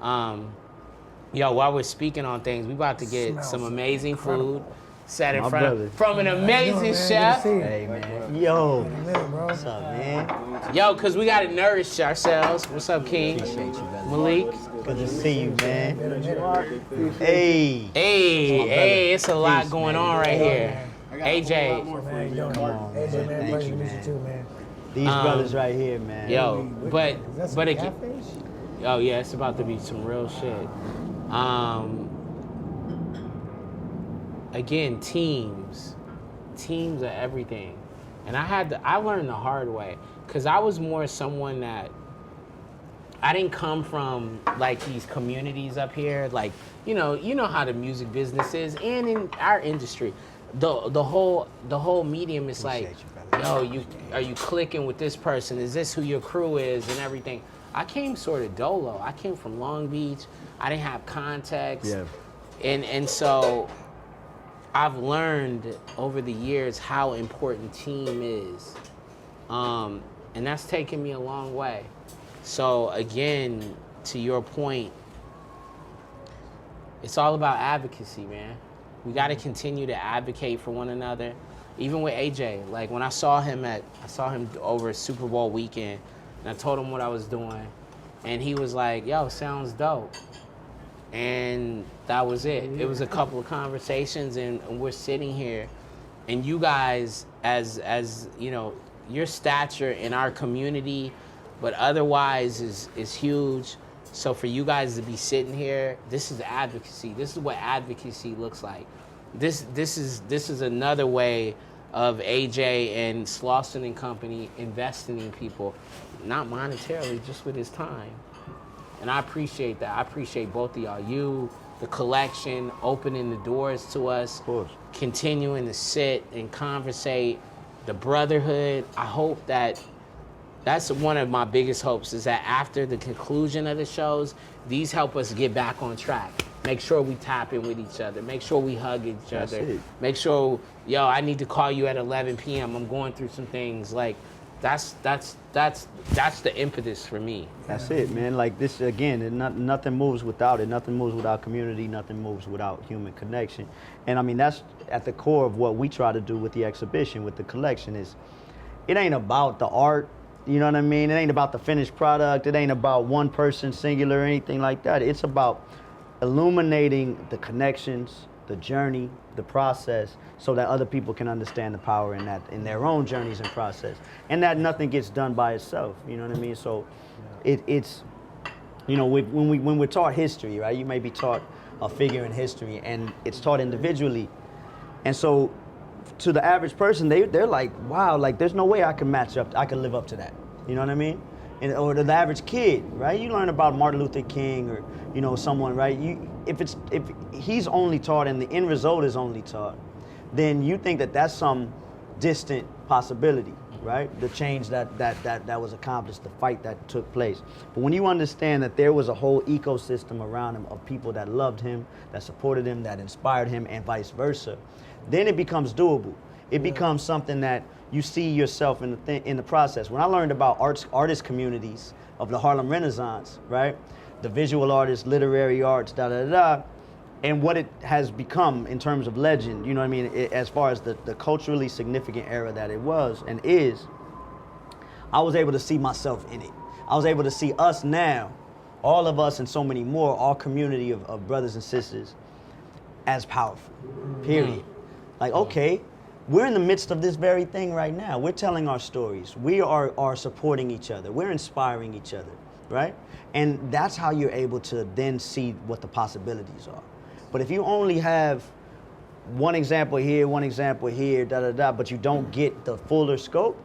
A: Yo, while we're speaking on things, we about to get
D: Smells
A: some amazing
D: incredible.
A: food set in
B: My
A: front
B: brother.
A: of from an amazing
D: Good to
A: chef.
D: see you.
B: Hey, man. Yo.
D: Bro.
B: What's up, man?
A: Yo, cause we gotta nourish ourselves. What's up, King?
B: Appreciate you, brother.
A: Malik.
B: Good to see you, man. Hey.
A: Hey, it's a lot
B: Peace,
A: going
B: man.
A: on right here. AJ.
D: Man, you doing
B: Come on,
D: AJ,
B: man.
D: man,
B: Thank
D: pleasure
B: you,
D: to meet you
B: man.
D: too, man.
B: These brothers right here, man.
A: Yo, but
D: Is that some
A: but again,
D: catfish?
A: oh yeah, it's about to be some real shit. Again, teams are everything, and I learned the hard way, cause I was more someone that I didn't come from like these communities up here, like you know how the music business is, and in our industry, the whole medium is like, yo, are you clicking with this person? Is this who your crew is and everything? I came sort of dolo. I came from Long Beach. I didn't have context.
B: Yeah.
A: And so I've learned over the years how important team is. And that's taken me a long way. So again, to your point, it's all about advocacy, man. We got to continue to advocate for one another. Even with AJ, like when I saw him over Super Bowl weekend, and I told him what I was doing, and he was like, yo, sounds dope. And that was it. It was a couple of conversations, and we're sitting here, and you guys, as you know, your stature in our community, but otherwise is huge. So for you guys to be sitting here, this is advocacy. This is what advocacy looks like. This is another way of AJ and Slauson and Company investing in people, not monetarily, just with his time. And I appreciate that. I appreciate both of y'all. You, the collection, opening the doors to us,
B: Of course.
A: continuing to sit and conversate, the brotherhood. I hope that's one of my biggest hopes, is that after the conclusion of the shows, these help us get back on track. Make sure we tap in with each other. Make sure we hug each
B: That's
A: other.
B: it.
A: Make sure, yo, I need to call you at 11 p.m. I'm going through some things. Like, that's the impetus for me.
B: That's it, man. Like this again, nothing moves without it. Nothing moves without community. Nothing moves without human connection. And I mean, that's at the core of what we try to do with the exhibition, with the collection. Is it ain't about the art. You know what I mean? It ain't about the finished product. It ain't about one person singular or anything like that. It's about illuminating the connections, the journey, the process, so that other people can understand the power in that, in their own journeys and process. And that nothing gets done by itself. You know what I mean? So it's, you know, when we're taught history, right? You may be taught a figure in history, and it's taught individually. And so to the average person, they're like, wow, like there's no way I can live up to that. You know what I mean? Or the average kid, right? You learn about Martin Luther King or, you know, someone, right? If he's only taught and the end result is only taught, then you think that that's some distant possibility, right? The change that was accomplished, the fight that took place. But when you understand that there was a whole ecosystem around him of people that loved him, that supported him, that inspired him, and vice versa, then it becomes doable. It becomes something that you see yourself in the process. When I learned about artist communities of the Harlem Renaissance, right? The visual artists, literary arts, and what it has become in terms of legend, you know what I mean? As far as the culturally significant era that it was and is, I was able to see myself in it. I was able to see us now, all of us and so many more, our community of brothers and sisters, as powerful, period. Like, okay, we're in the midst of this very thing right now. We're telling our stories. We are supporting each other. We're inspiring each other, right? And that's how you're able to then see what the possibilities are. But if you only have one example here, but you don't get the fuller scope,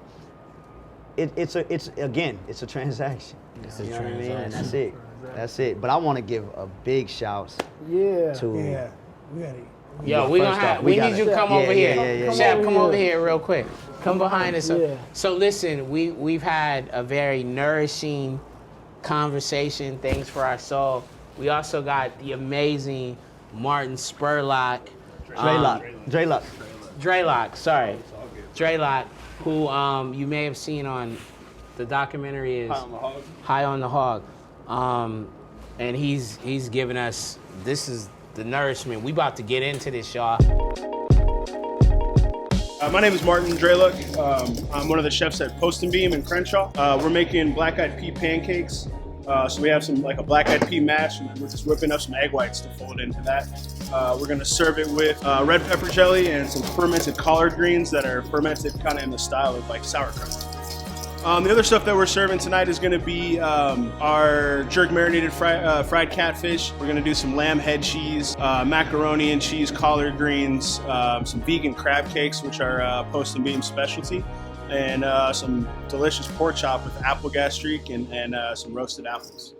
B: it's a transaction.
A: It's a
B: You know what I mean?
A: transaction.
B: And that's it. That's it. But I want to give a big shout to
D: Yeah, we got it.
A: Yo,
B: First
A: we
B: off,
A: need you to come over here.
B: Yeah.
A: Shep, come over here real quick. Come behind us.
C: Yeah.
A: So listen, we've had a very nourishing conversation, things for our soul. We also got the amazing Martin Spurlock. Draylock, who you may have seen on the documentary is High on the Hog. And he's given us, this is the nourishment. We about to get into this, y'all.
E: My name is Martin Draylock. I'm one of the chefs at Post and Beam in Crenshaw. We're making black-eyed pea pancakes. So we have some, like a black-eyed pea mash, and we're just whipping up some egg whites to fold into that. We're gonna serve it with red pepper jelly and some fermented collard greens that are fermented kind of in the style of like sauerkraut. The other stuff that we're serving tonight is gonna be our jerk marinated fried catfish. We're gonna do some lamb head cheese, macaroni and cheese, collard greens, some vegan crab cakes, which are Post and Beam specialty, and some delicious pork chop with apple gastrique and some roasted apples.